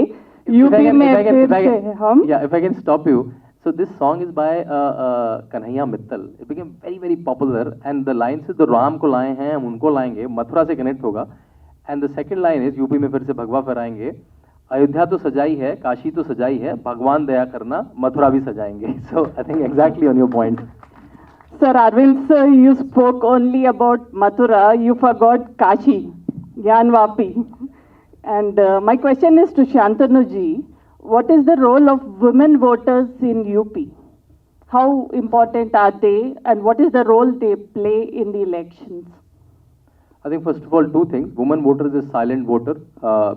UP में फिर से हम. Yeah, if I can stop you. So this song is by Kanhaiya Mittal. It became very, very popular, and the line is the Ram को लाए हैं, हम उनको लाएंगे. मथुरा से connect होगा. And the second line is UP में फिर से भगवा फहराएंगे. अयोध्या तो सजाई है, काशी तो सजाई है, भगवान दया करना, मथुरा भी सजाएंगे. So I think exactly on your point. Sir Arvind sir, you spoke only about Mathura, you forgot Kashi, Gyanvapi. And my question is to Shantanu ji, what is the role of women voters in UP? How important are they, and what is the role they play in the elections? I think first of all, 2 things. Women voters is silent voter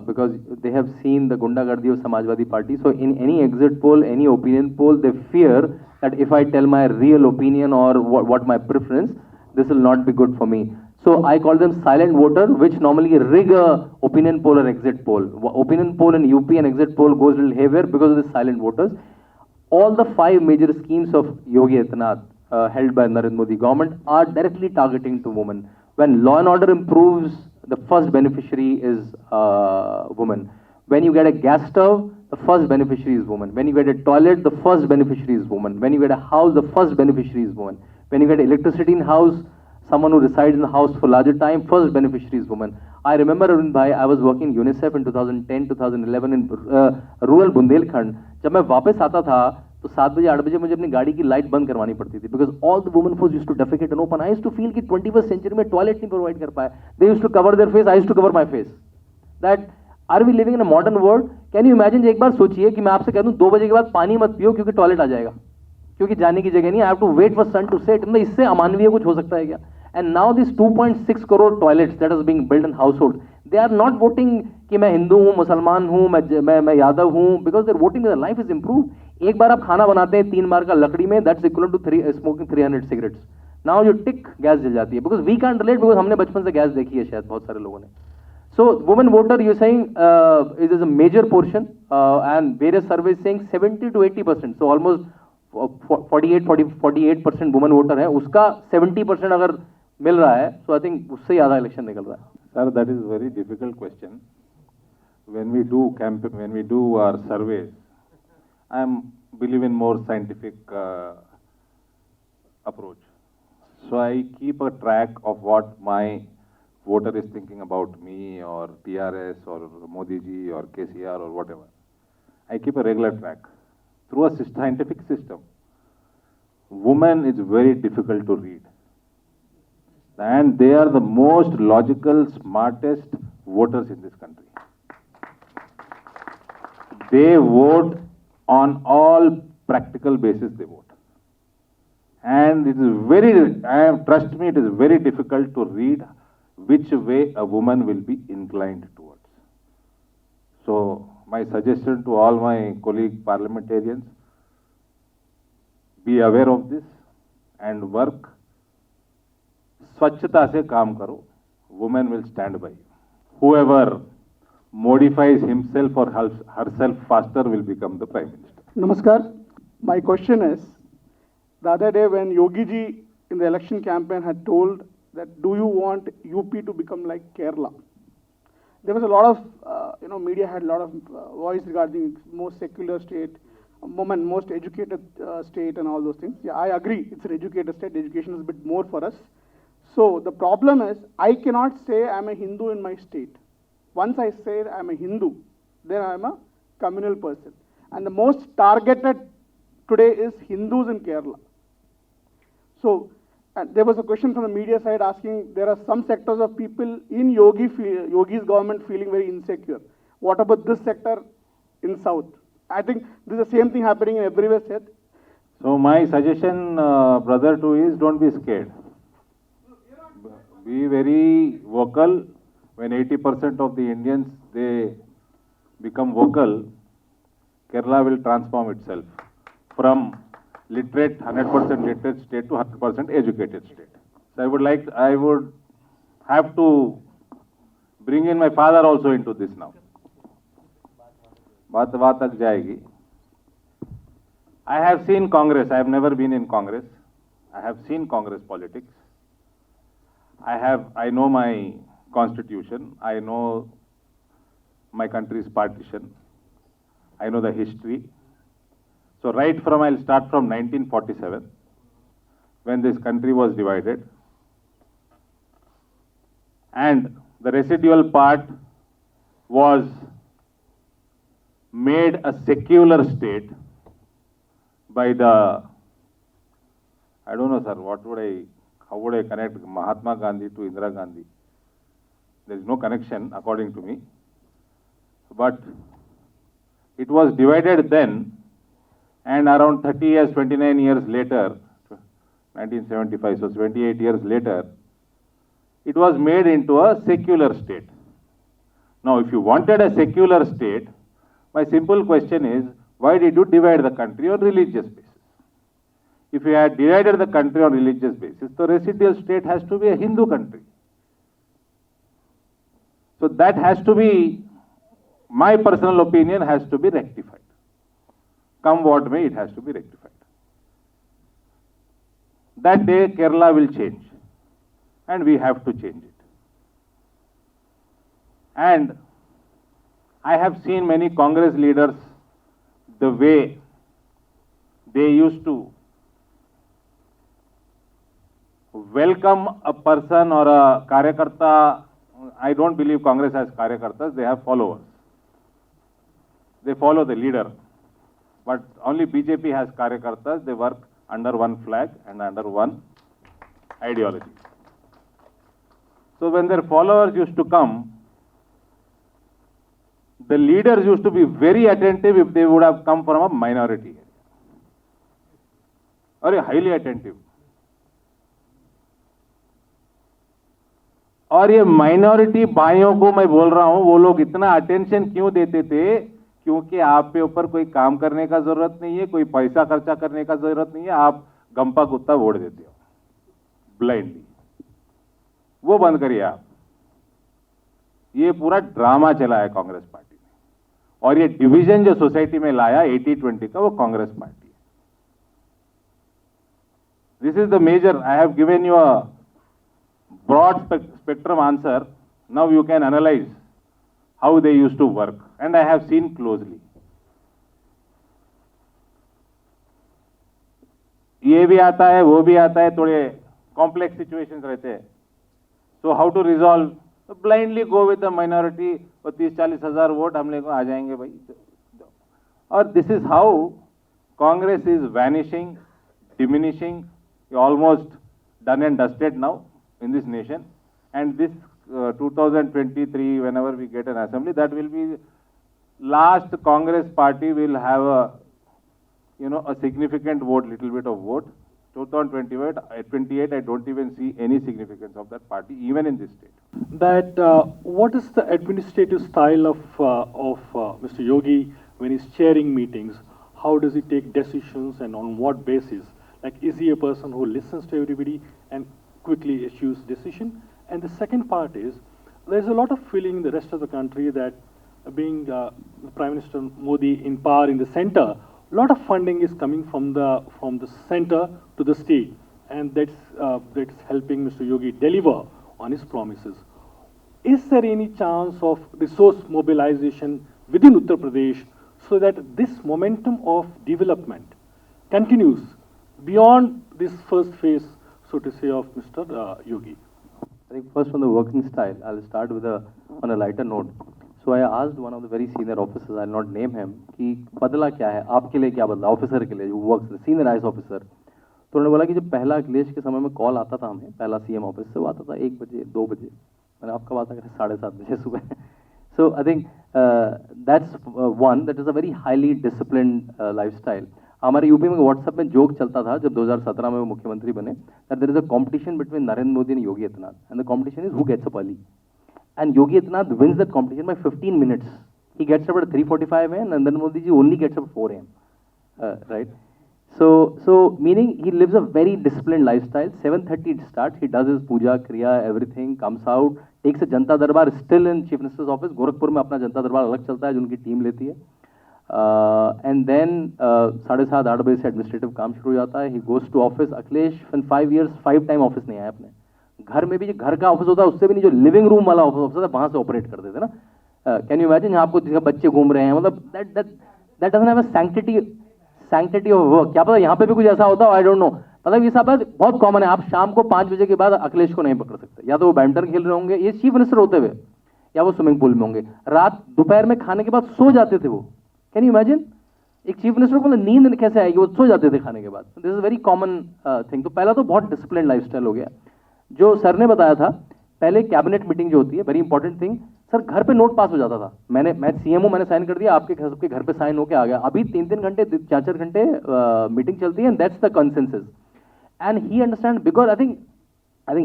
because they have seen the Gundagardi of Samajwadi Party. So in any exit poll, any opinion poll, they fear that if I tell my real opinion or what my preference, this will not be good for me. So I call them silent voter, which normally rig a opinion poll or exit poll. Opinion poll in UP and exit poll goes a little haywire because of the silent voters. All the 5 major schemes of Yogi Adityanath held by Narendra Modi government are directly targeting to women. When law and order improves, the first beneficiary is woman. When you get a gas stove, the first beneficiary is woman. When you get a toilet, the first beneficiary is woman. When you get a house, the first beneficiary is woman. When you get electricity in house, someone who resides in the house for larger time, first beneficiary is woman. I remember, Arvind bhai, I was working in UNICEF in 2010, 2011 in rural Bundelkhand. जब मैं वापस आता था, तो 7 बजे 8 बजे मुझे अपनी गाड़ी की लाइट बंद करवानी पड़ती थी, because all the women force used to defecate and open. I used to feel कि 21st century में toilet नहीं provide कर पाए. They used to cover their face, I used to cover my face. That are we living in a modern world? Can you imagine? एक बार सोचिए कि मैं आपसे कह दूं 2 बजे के बाद पानी मत पियो क्योंकि टॉयलेट आ जाएगा, क्योंकि जाने की जगह नहीं. I have to wait for sun to set. मतलब इससे अमानवीय कुछ हो सकता है क्या? And now these 2.6 crore toilets that is being built in households, they are not voting कि मैं हिंदू हूँ, मुसलमान हूँ, मैं यादव हूँ, because they're voting that their life is improved. एक बार आप खाना बनाते हैं 3 बार का लकड़ी में, that's equal to smoking 300 cigarettes. Now you tick, gas जल जाती है. Because we can relate, because हमने बचपन से गैस देखी है शायद बहुत सारे लोगों ने. So women voter, you're saying is a major portion, and various surveys saying 70 to 80%. So almost 48% women voter है, उसका 70% अगर मिल रहा है, so I think उससे ज़्यादा इलेक्शन निकल रहा है. Sir, that is a very difficult question. When we do our surveys, I believe in more scientific approach. So I keep a track of what my voter is thinking about me or TRS or Modi ji or KCR or whatever. I keep a regular track through a scientific system. Women is very difficult to read, and they are the most logical, smartest voters in this country. They vote on all practical basis. They vote, and it is trust me, it is very difficult to read which way a woman will be inclined towards. So my suggestion to all my colleague parliamentarians, be aware of this and work. स्वच्छता से काम करो. Women will stand by you. Whoever modifies himself or herself faster will become the Prime Minister. Namaskar. My question is, the other day when Yogi ji in the election campaign had told that do you want UP to become like Kerala? There was a lot of, media had a lot of voice regarding most secular state, most educated state and all those things. Yeah, I agree, it's an educated state, education is a bit more for us. So the problem is, I cannot say I'm a Hindu in my state. Once I say I'm a Hindu, then I'm a communal person. And the most targeted today is Hindus in Kerala. So, and there was a question from the media side asking, there are some sectors of people in Yogi's government feeling very insecure. What about this sector in South? I think this is the same thing happening in everywhere state. So my suggestion, brother, to is don't be scared. Be very vocal. When 80% of the Indians, they become vocal, Kerala will transform itself from 100% literate state to 100% educated state. So I would have to bring in my father also into this now. बात तक जाएगी. I have seen Congress. I have never been in Congress. I have seen Congress politics. I know my constitution. I know my country's partition. I know the history. So I'll start from 1947, when this country was divided. And the residual part was made a secular state by the, I don't know, sir, how would I connect Mahatma Gandhi to Indira Gandhi? There is no connection, according to me. But it was divided then, and around 30 years, 29 years later, 1975, so 28 years later, it was made into a secular state. Now, if you wanted a secular state, my simple question is, why did you divide the country on religious basis? If you had divided the country on religious basis, the residual state has to be a Hindu country. So that has to be, my personal opinion, has to be rectified. Come what may, it has to be rectified. That day, Kerala will change, and we have to change it. And I have seen many Congress leaders, the way they used to welcome a person or a karyakarta. I don't believe Congress has karyakartas, they have followers. They follow the leader. But only BJP has karyakartas, they work under one flag and under one ideology. So when their followers used to come, the leaders used to be very attentive if they would have come from a minority area, or highly attentive. और ये minority भाइयों को मैं बोल रहा हूँ, वो लोग इतना अटेंशन क्यों देते थे क्योंकि आप पे ऊपर कोई काम करने का जरूरत नहीं है, कोई पैसा खर्चा करने का जरूरत नहीं है, आप गंपा कुत्ता वोट देते हो ब्लाइंडली। वो बंद करिए आप। ये पूरा ड्रामा चला है कांग्रेस पार्टी ने, और ये डिवीजन जो सोसाइटी में लाया 80-20 का, वो कांग्रेस पार्टी है। This is the major, I have given you a broad spectrum answer. Now you can analyze how they used to work, and I have seen closely. ये भी आता है, वो भी आता है, थोड़े कॉम्प्लेक्स सिचुएशंस रहते हैं। So how to resolve? Blindly go with the minority, और 30-40 हजार वोट हम लोग आ जाएंगे भाई। और this is how Congress is vanishing, diminishing, almost done and dusted now in this nation. And this 2023, whenever we get an assembly, that will be last Congress party will have a, you know, a significant vote, little bit of vote. 2028, I don't even see any significance of that party, even in this state. That what is the administrative style of Mr. Yogi when he's chairing meetings? How does he take decisions, and on what basis? Like, is he a person who listens to everybody and quickly issues decision? And the second part is, there's a lot of feeling in the rest of the country that being Prime Minister Modi in power in the center, a lot of funding is coming from the center to the state, and that's helping Mr. Yogi deliver on his promises. Is there any chance of resource mobilization within Uttar Pradesh so that this momentum of development continues beyond this first phase, so to say, of Mr. Yogi? I think first on the working style, I'll start with on a lighter note. So I asked one of the very senior officers, I'll not name him, कि बदला क्या है, आपके लिए क्या बदला, officer के लिए, जो वर्क्स सीनियर आईएएस ऑफिसर। तो उन्होंने बोला कि जब पहला अखिलेश के समय में कॉल आता था हमें, पहला सीएम ऑफिस से, वो आता था 1 बजे 2 बजे, मैंने आपका बात था 7:30 बजे सुबह। So I think that's one, that is a very highly disciplined lifestyle. हमारे यूपी में व्हाट्सएप में जोक चलता था जब 2017 में वो मुख्यमंत्री बने, that there is a competition between Narendra Modi and Yogi Adityanath, and the competition is who gets up early. And Yogi Adityanath wins that competition by 15 minutes. He gets up at 3:45 a.m. and Narendra Modi ji only gets up at 4 a.m. Right? So meaning he lives a very disciplined lifestyle. 7:30 it starts. He does his puja, kriya, everything, comes out, takes a Janta Darbar still in Chief Minister's office. Gorakhpur में अपना जनता दरबार अलग चलता है जो उनकी team लेती है. And then 7:30-8 बजे से एडमिनिस्ट्रेटिव काम शुरू हो जाता है. He goes to office. Akhilesh in 5 years 5 time office नहीं आया अपने. घर में भी जो घर का ऑफिस होता है उससे भी नहीं, जो लिविंग रूम वाला ऑफिस होता है वहां से ऑपरेट करते थे ना. कैन यू इमेजिन, यहाँ आपको बच्चे घूम रहे हैं, मतलब that doesn't have a sanctity of work. क्या पता यहाँ पे भी कुछ ऐसा होता है, आई डोंट नो. मतलब ये सब बहुत कॉमन है. आप शाम को 5 बजे के बाद अखिलेश को नहीं पकड़ सकते. या तो वो बैडमिंटन खेल रहे होंगे, ये चीफ मिनिस्टर होते हुए, या वो स्विमिंग पूल में होंगे. रात दोपहर में खाने के बाद सो जाते थे वो. कैन यू इमेजिन, एक चीफ मिनिस्टर को नींद कैसे आएगी, वो सो जाते थे खाने के बाद. This is very common thing. तो पहला तो बहुत डिसिप्लिन लाइफस्टाइल हो गया. जो सर ने बताया था, पहले कैबिनेट मीटिंग जो होती है, वेरी इंपॉर्टेंट थिंग, सर घर पे नोट पास हो जाता था. मैं सीएम हूं, मैंने साइन कर दिया, आपके सबके घर पे साइन होके आ गया. अभी 3-3 घंटे 4-4 घंटे मीटिंग चलती है, and that's the consensus. And he understand, because I think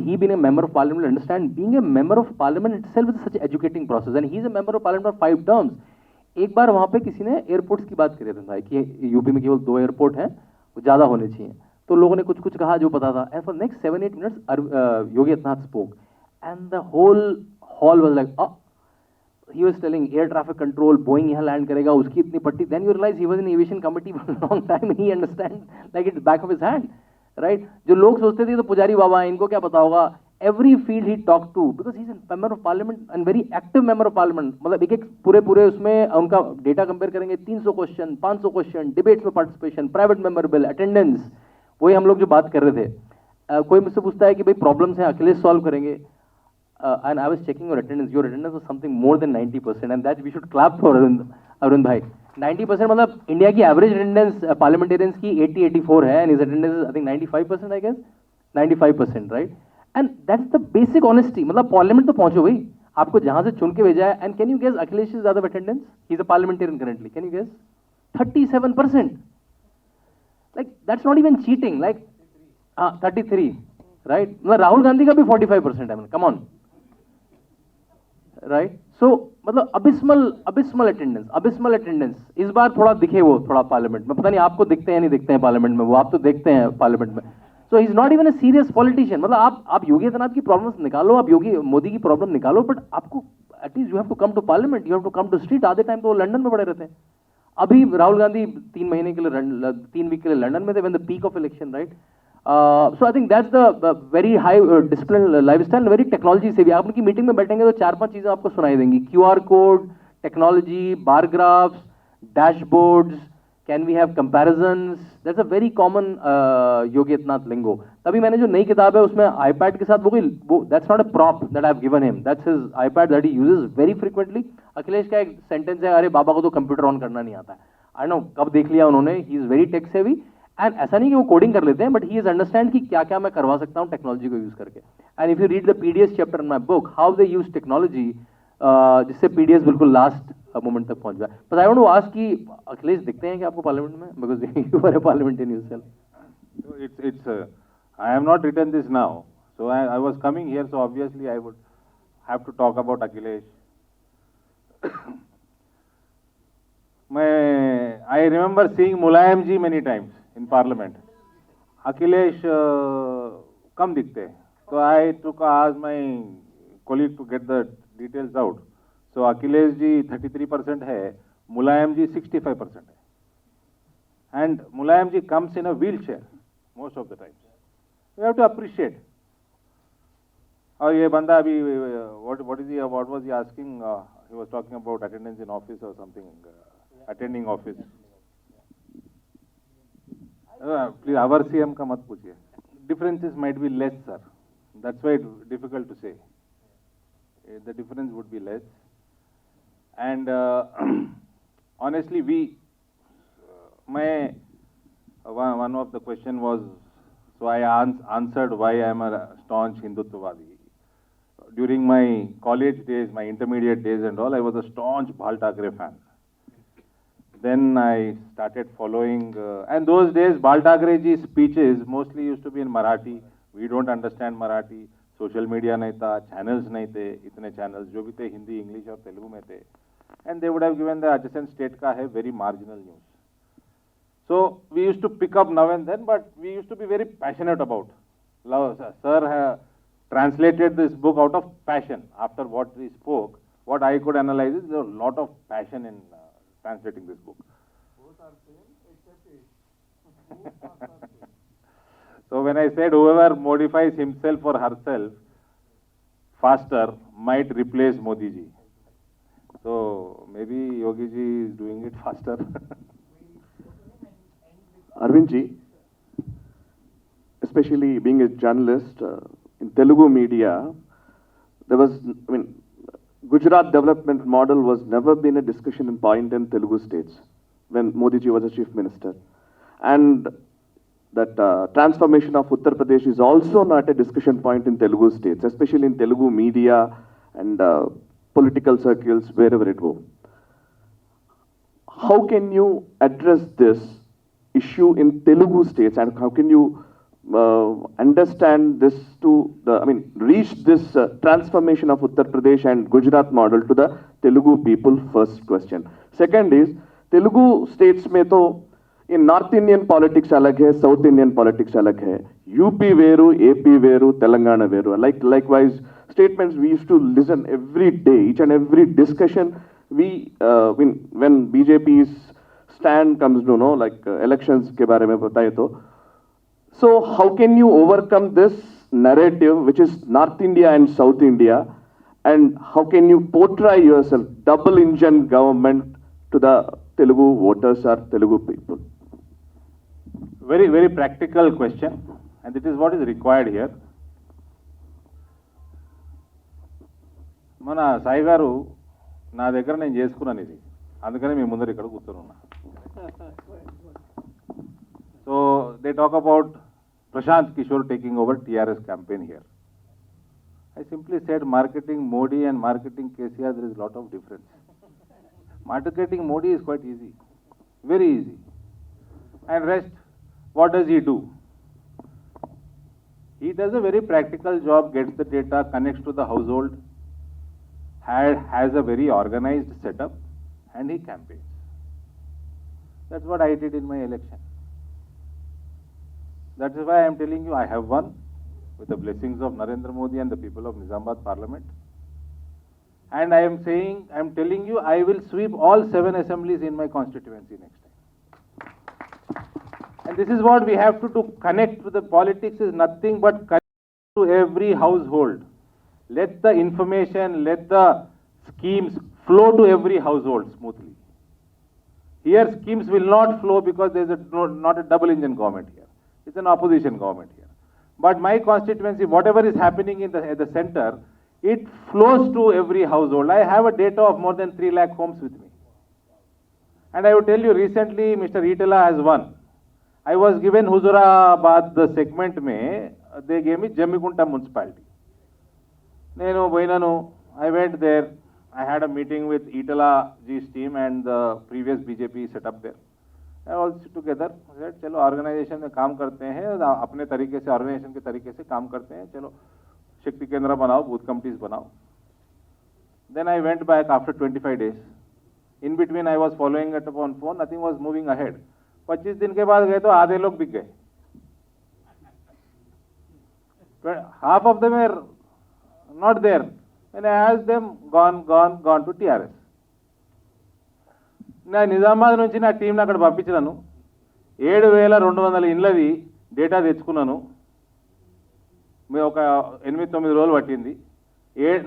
he being a member of parliament will understand, being a member of parliament itself is such an educating process, and he is a member of parliament for 5 terms. एक बार वहां पे किसी ने airports की बात करी था कि यूपी में केवल 2 एयरपोर्ट हैं, वो ज्यादा होने चाहिए. तो लोगों ने कुछ कुछ कहा जो पता था. And for next 7-8 minutes Yogi Adityanath spoke, and the whole hall was like, he was telling air traffic control, Boeing यहाँ लैंड करेगा, उसकी इतनी पट्टी. then you realize he was in aviation committee for a long time, and he understands like it's back of his hand, right? जो लोग सोचते थे तो पुजारी बाबा हैं, इनको क्या पता होगा. every field he talked to, because he's a member of parliament and very active member of parliament. मतलब एक पूरे उसमें उनका डेटा कंपेयर करेंगे, 300 क्वेश्चन, 500 क्वेश्चन, डिबेट्स में participation, private member bill, attendance. वही हम लोग जो बात कर रहे थे. कोई मुझसे पूछता है कि भाई प्रॉब्लम्स हैं, अखिलेश सॉल्व करेंगे. And I was checking your attendance. Your attendance was something more than 90%, and that we should clap for Arvind bhai. 90% मतलब इंडिया की एवरेज अटेंडेंस पार्लियामेंटेरियंस की 80-84 है, and his attendance I think 95% I guess, 95%, right? And that's the basic honesty. मतलब parliament तो पहुंचो भाई, आपको जहां से चुन के भेजा है. And can you guess Akhilesh is other attendance? He's a parliamentarian currently. Can you guess? 37%. Like that's not even cheating. Like 33, right? मतलब राहुल गांधी का भी 45% है. Come on. राइट. सो मतलब अबिस्मल अटेंडेंस. इस बार थोड़ा दिखे वो थोड़ा पार्लियामेंट में, पता नहीं आपको दिखते हैं नहीं दिखते हैं पार्लियामेंट में, वो आप तो देखते हैं पार्लियामेंट में. So he is not even a serious politician. मतलब आप योगी आदित्यनाथ की प्रॉब्लम्स निकालो, आप योगी मोदी की प्रॉब्लम निकालो, बट आपको at least you have to come to parliament, you have to come to street. आधे टाइम तो वो लंदन में पड़े रहते हैं. अभी राहुल गांधी 3 वीक के लिए लंदन में थे, when the peak of election, right. So I think that's the very high discipline lifestyle, very technology से भी. आप उनकी मीटिंग में बैठेंगे तो 4-5 चीजें आपको सुनाई देंगी. QR code, technology, bar graphs, dashboards, can we have comparisons. That's a very common Yogi Adityanath lingo. तभी मैंने जो नई किताब है उसमें आईपैड के साथ वो that's not a prop that I have given him, that's his iPad that he uses very frequently. Akhilesh का एक सेंटेंस है, अरे बाबा को तो कंप्यूटर ऑन करना नहीं आता है. आई नो कब देख लिया उन्होंने. He is very tech savvy. And ऐसा नहीं कि वो कोडिंग कर लेते हैं, बट ही इज अंडरस्टैंड कि क्या क्या मैं करवा सकता हूँ टेक्नोलॉजी को यूज करके. And if you read the PDS chapter in my book, how they use technology, जिससे PDS बिल्कुल लास्ट मोमेंट तक पहुंच जाए. But I want to ask कि अखिलेश दिखते हैं कि आपको पार्लियामेंट में, because you are a parliamentarian yourself. So it's I have not written this now, so I was coming here, so obviously I would have to talk about Akhilesh. I remember seeing Mulayam ji many times in Parliament. Akhilesh kam dikhte. So I asked my colleague to get the details out. So Akhilesh ji 33% hai, Mulayam ji 65% hai. And Mulayam ji comes in a wheelchair most of the times. You have to appreciate. और ये बंदा अभी what was he asking? He was talking about attendance in office or something, attending office. Please our CM का मत पूछिए. Differences might be less, sir. That's why it's difficult to say. The difference would be less. And honestly, one of the question was, so I answered why I am a staunch Hindutvadi. During my college days, my intermediate days and all, I was a staunch Bal Thackeray fan. Then I started following, and those days Bal Thackeray ji's speeches mostly used to be in Marathi. We don't understand Marathi. Social media nahi tha, channels nahi the, itne channels jo bhi the Hindi, English और Telugu में थे. And they would have given the adjacent state का है very marginal news. So we used to pick up now and then, but we used to be very passionate about. Sir translated this book out of passion. After what he spoke, what I could analyze is there was a lot of passion in translating this book. Both are same except So when I said whoever modifies himself or herself faster might replace Modi ji. So maybe Yogi ji is doing it faster. Arvind ji, especially being a journalist in Telugu media, there was, Gujarat development model was never been a discussion point in Telugu states when Modi ji was a chief minister. And that transformation of Uttar Pradesh is also not a discussion point in Telugu states, especially in Telugu media and political circles, wherever it go. How can you address this issue in Telugu states, and how can you understand this to reach this transformation of Uttar Pradesh and Gujarat model to the Telugu people? First question. Second is, Telugu states में तो in North Indian politics अलग है, South Indian politics अलग है, UP वेरू, AP वेरू, Telangana वेरू. Likewise, statements we used to listen every day, each and every discussion when BJP's stand comes to know, like elections के बारे में बताए तो. So how can you overcome this narrative which is North India and South India, and how can you portray yourself double engine government to the Telugu voters or Telugu people? Very, very practical question, and it is what is required here. మన సాయి గారు నా దగ్గర నేను చేసుకున్నాను ఇది, అందుకనే మీ ముందర ఇక్కడ కూర్చొని. So they talk about Prashant Kishore taking over TRS campaign here. I simply said marketing Modi and marketing KCR, there is a lot of difference. Marketing Modi is quite easy, very easy. And rest, what does he do? He does a very practical job, gets the data, connects to the household, has a very organized setup, and he campaigns. That's what I did in my election. That is why I am telling you I have won with the blessings of Narendra Modi and the people of Nizamabad Parliament. And I am telling you, I will sweep all 7 assemblies in my constituency next time. And this is what we have to do. Connect with the politics is nothing but connect to every household. Let the information, let the schemes flow to every household smoothly. Here schemes will not flow because there is not a double engine government here. It's an opposition government here. But my constituency, whatever is happening at the center, it flows to every household. I have a data of more than 3 lakh homes with me. And I will tell you, recently Mr. Itala has won. I was given Huzurabad the segment mein, they gave me Jamigunta municipality. I went there. I had a meeting with Itala ji's team and the previous BJP set up there. I all sit together. I said, चलो organization में काम करते हैं, अपने तरीके से organization के तरीके से काम करते हैं. चलो शक्ति केंद्र बनाओ, booth committees बनाओ. Then I went back after 25 days. In between I was following it upon phone. Nothing was moving ahead. 25 दिन के बाद गए तो आधे लोग बिक गए. Half of them are not there. And I asked them, gone to TRS. నా నిజామాబాద్ నుంచి నా టీంని అక్కడ పంపించినాను. 7,200 ఇండ్లది డేటా తెచ్చుకున్నాను. మేము ఒక 8-9 రోజులు పట్టింది.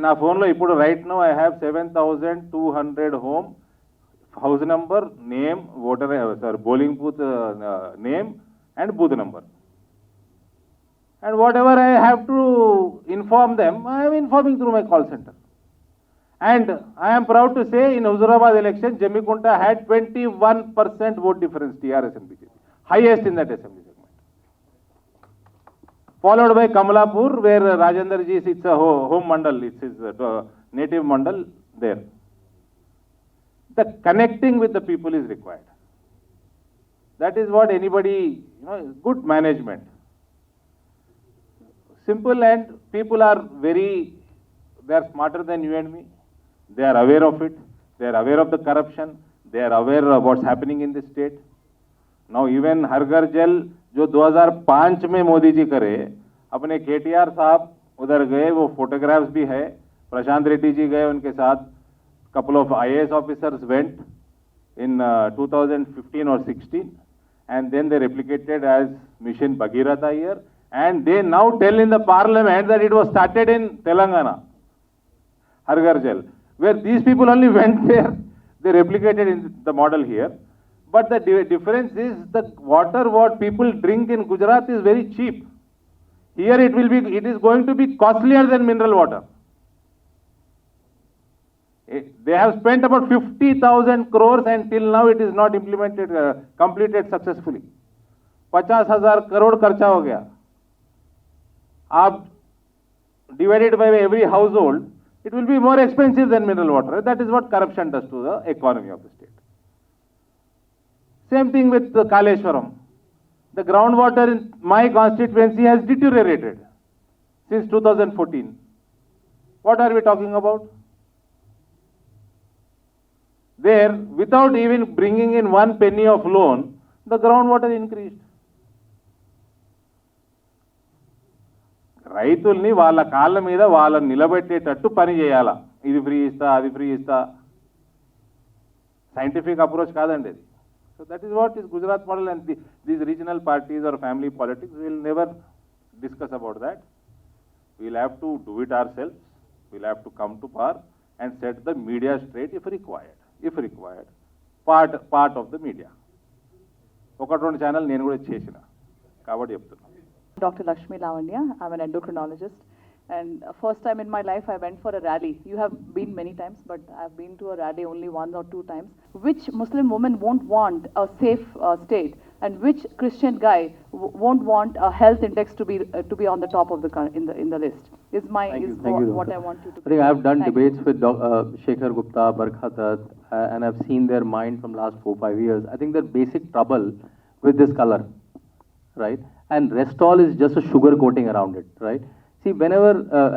నా ఫోన్లో ఇప్పుడు right now I have 7,200 home, house number, name, bowling booth name and booth number. And whatever I have to inform them, I am informing through my call center. And I am proud to say in Huzurabad election, Jamigunta had 21% vote difference, TRS and BJP. Highest in that assembly segment. Followed by Kamalapur, where Rajendra ji sits a home mandal, it's his native mandal there. The connecting with the people is required. That is what anybody, good management. Simple, and people are they are smarter than you and me. They are aware of it. They are aware of the corruption. They are aware of what's happening in the state. Now even हर घर जल जो 2005 में मोदी जी करे, अपने KTR साहब उधर गए, वो photographs भी है. प्रशांत रेड्डी जी गए उनके साथ. Couple of IAS officers went in 2015 or 16, and then they replicated as Mission Bhagirath here. And they now tell in the parliament that it was started in Telangana, Har Ghar Jal, where these people only went there, they replicated in the model here. But the difference is the water what people drink in Gujarat is very cheap. Here it is going to be costlier than mineral water. They have spent about 50,000 crores and till now it is not implemented, completed successfully. 50,000 crore खर्चा हो गया. आप divided by every household, it will be more expensive than mineral water. That is what corruption does to the economy of the state. Same thing with the Kaleshwaram. The groundwater in my constituency has deteriorated since 2014. What are we talking about? There, without even bringing in 1 penny of loan, the groundwater increased. రైతుల్ని వాళ్ళ కాళ్ళ మీద వాళ్ళని నిలబెట్టేటట్టు పని చేయాలా. ఇది free ఇస్తా, అది ఫ్రీ ఇస్తా. సైంటిఫిక్ అప్రోచ్ కాదండి అది. So that is what is Gujarat model, and these regional parties are family politics will never discuss about that. We'll have to do it our self. We'll have to come to power and set the media straight if required. Part of the media. 1-2 channel నేను కూడా చేసిన కాబట్టి చెప్తున్నా. Dr. Lakshmi Lavanya, I'm an endocrinologist, and first time in my life I went for a rally. You have been many times, but I've been to a rally only 1 or 2 times. Which Muslim woman won't want a safe state, and which Christian guy won't want a health index to be on the top of the in the list? What I want you to. I think I've done debates with Shekhar Gupta, Barkha Dutt, and I've seen their mind from last 4-5 years. I think their basic trouble with this color, right? And Restol is just a sugar coating around it, right? See, whenever,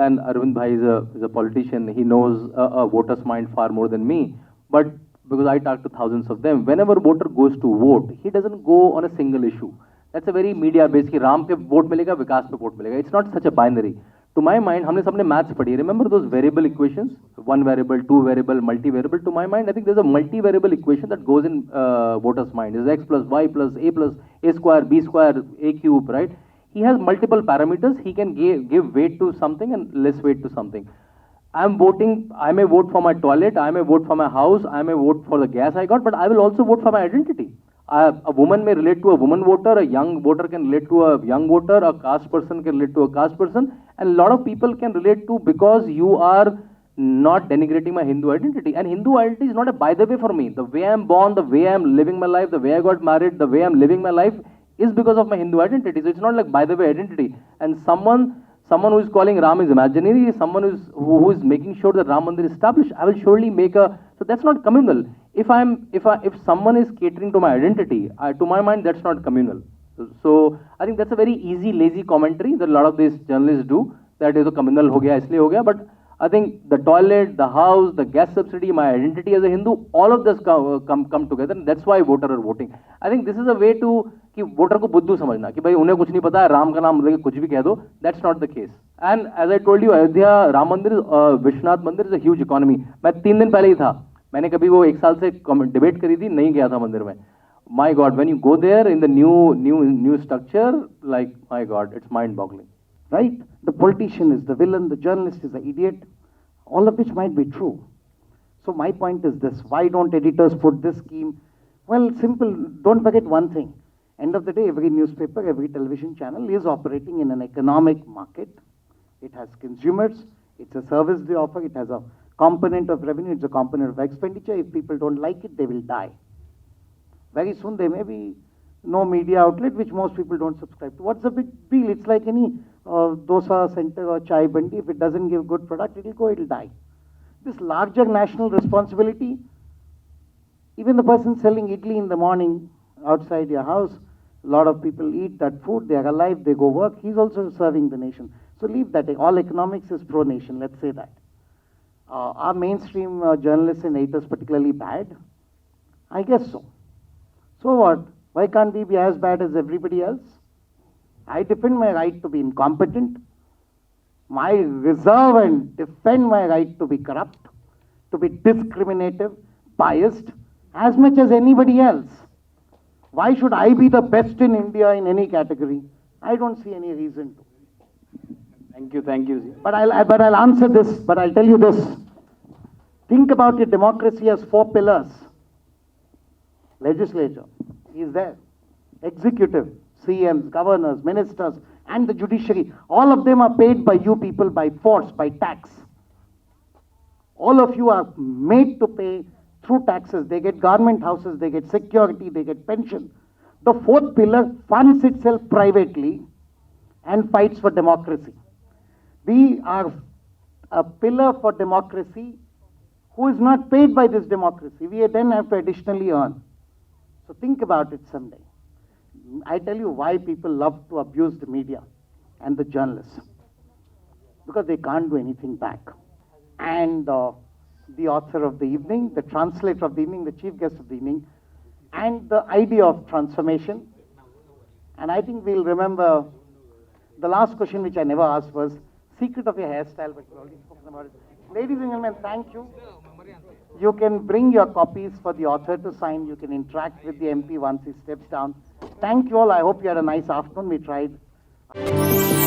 and Arvind Bhai is a politician, he knows a voter's mind far more than me. But because I talk to thousands of them, whenever voter goes to vote, he doesn't go on a single issue. That's a very media-based, कि राम पे vote मिलेगा, विकास पे vote मिलेगा. It's not such a binary. To my mind, हमने सबने maths पढ़ी. Remember those variable equations? One variable, two variable, multi-variable. To my mind, I think there's a multi-variable equation that goes in voter's mind. It's x plus y plus a square, b square, a cube, right? He has multiple parameters. He can give weight to something and less weight to something. I'm voting, I may vote for my toilet, I may vote for my house, I may vote for the gas I got, but I will also vote for my identity. A woman may relate to a woman voter, a young voter can relate to a young voter, a caste person can relate to a caste person, and a lot of people can relate to because you are not denigrating my Hindu identity. And Hindu identity is not a by the way for me. The way I'm born, the way I'm living my life, the way I got married, the way I'm living my life is because of my Hindu identity. So it's not like by the way identity. And someone who is calling Ram is imaginary, someone who is making sure that Ram Mandir is established, I will surely make a, so that's not communal. If someone is catering to my identity, to my mind, that's not communal. So I think that's a very easy, lazy commentary that a lot of these journalists do, that is a communal ho gaya, isliye ho gaya, but I think the toilet, the house, the gas subsidy, my identity as a Hindu, all of this come together, and that's why voters are voting. I think this is a way to कि voter को बुद्धू समझना कि भाई उन्हें कुछ नहीं पता है, राम का नाम लेके कुछ भी कह दो. That's not the case. And as I told you, Ayodhya Ram मंदिर, विश्वनाथ मंदिर is a huge economy. मैं 3 दिन पहले ही था. मैंने कभी वो 1 साल से डिबेट करी थी, नहीं गया था मंदिर में. My God, when you go there in the new structure, like my God, it's mind-boggling. Right? The politician is the villain, the journalist is the idiot, all of which might be true. So my point is this, why don't editors put this scheme? Well, simple, don't forget one thing. End of the day, every newspaper, every television channel is operating in an economic market. It has consumers, it's a service they offer, it has a component of revenue, it's a component of expenditure. If people don't like it, they will die. Very soon there may be no media outlet which most people don't subscribe to. What's the big deal? It's like any dosa center or chai bandi. If it doesn't give good product, it'll go, it'll die. This larger national responsibility, even the person selling idli in the morning outside your house, a lot of people eat that food, they are alive, they go work, he's also serving the nation. So leave that. All economics is pro-nation, let's say that. Are mainstream journalists and editors particularly bad? I guess so. So what? Why can't we be as bad as everybody else? I defend my right to be incompetent. I reserve and defend my right to be corrupt, to be discriminative, biased, as much as anybody else. Why should I be the best in India in any category? I don't see any reason to. Thank you. But I'll answer this, but I'll tell you this. Think about it, democracy has 4 pillars. Legislature is there. Executive, CMs, governors, ministers, and the judiciary. All of them are paid by you people by force, by tax. All of you are made to pay through taxes. They get government houses, they get security, they get pension. The 4th pillar funds itself privately and fights for democracy. We are a pillar for democracy who is not paid by this democracy. We then have to additionally earn. So think about it someday. I tell you why people love to abuse the media and the journalists. Because they can't do anything back. And the author of the evening, the translator of the evening, the chief guest of the evening, and the idea of transformation. And I think we'll remember the last question which I never asked was secret of your hairstyle, but we've already spoken about it. Ladies and gentlemen, thank you. You can bring your copies for the author to sign. You can interact with the MP once he steps down. Thank you all. I hope you had a nice afternoon. We tried.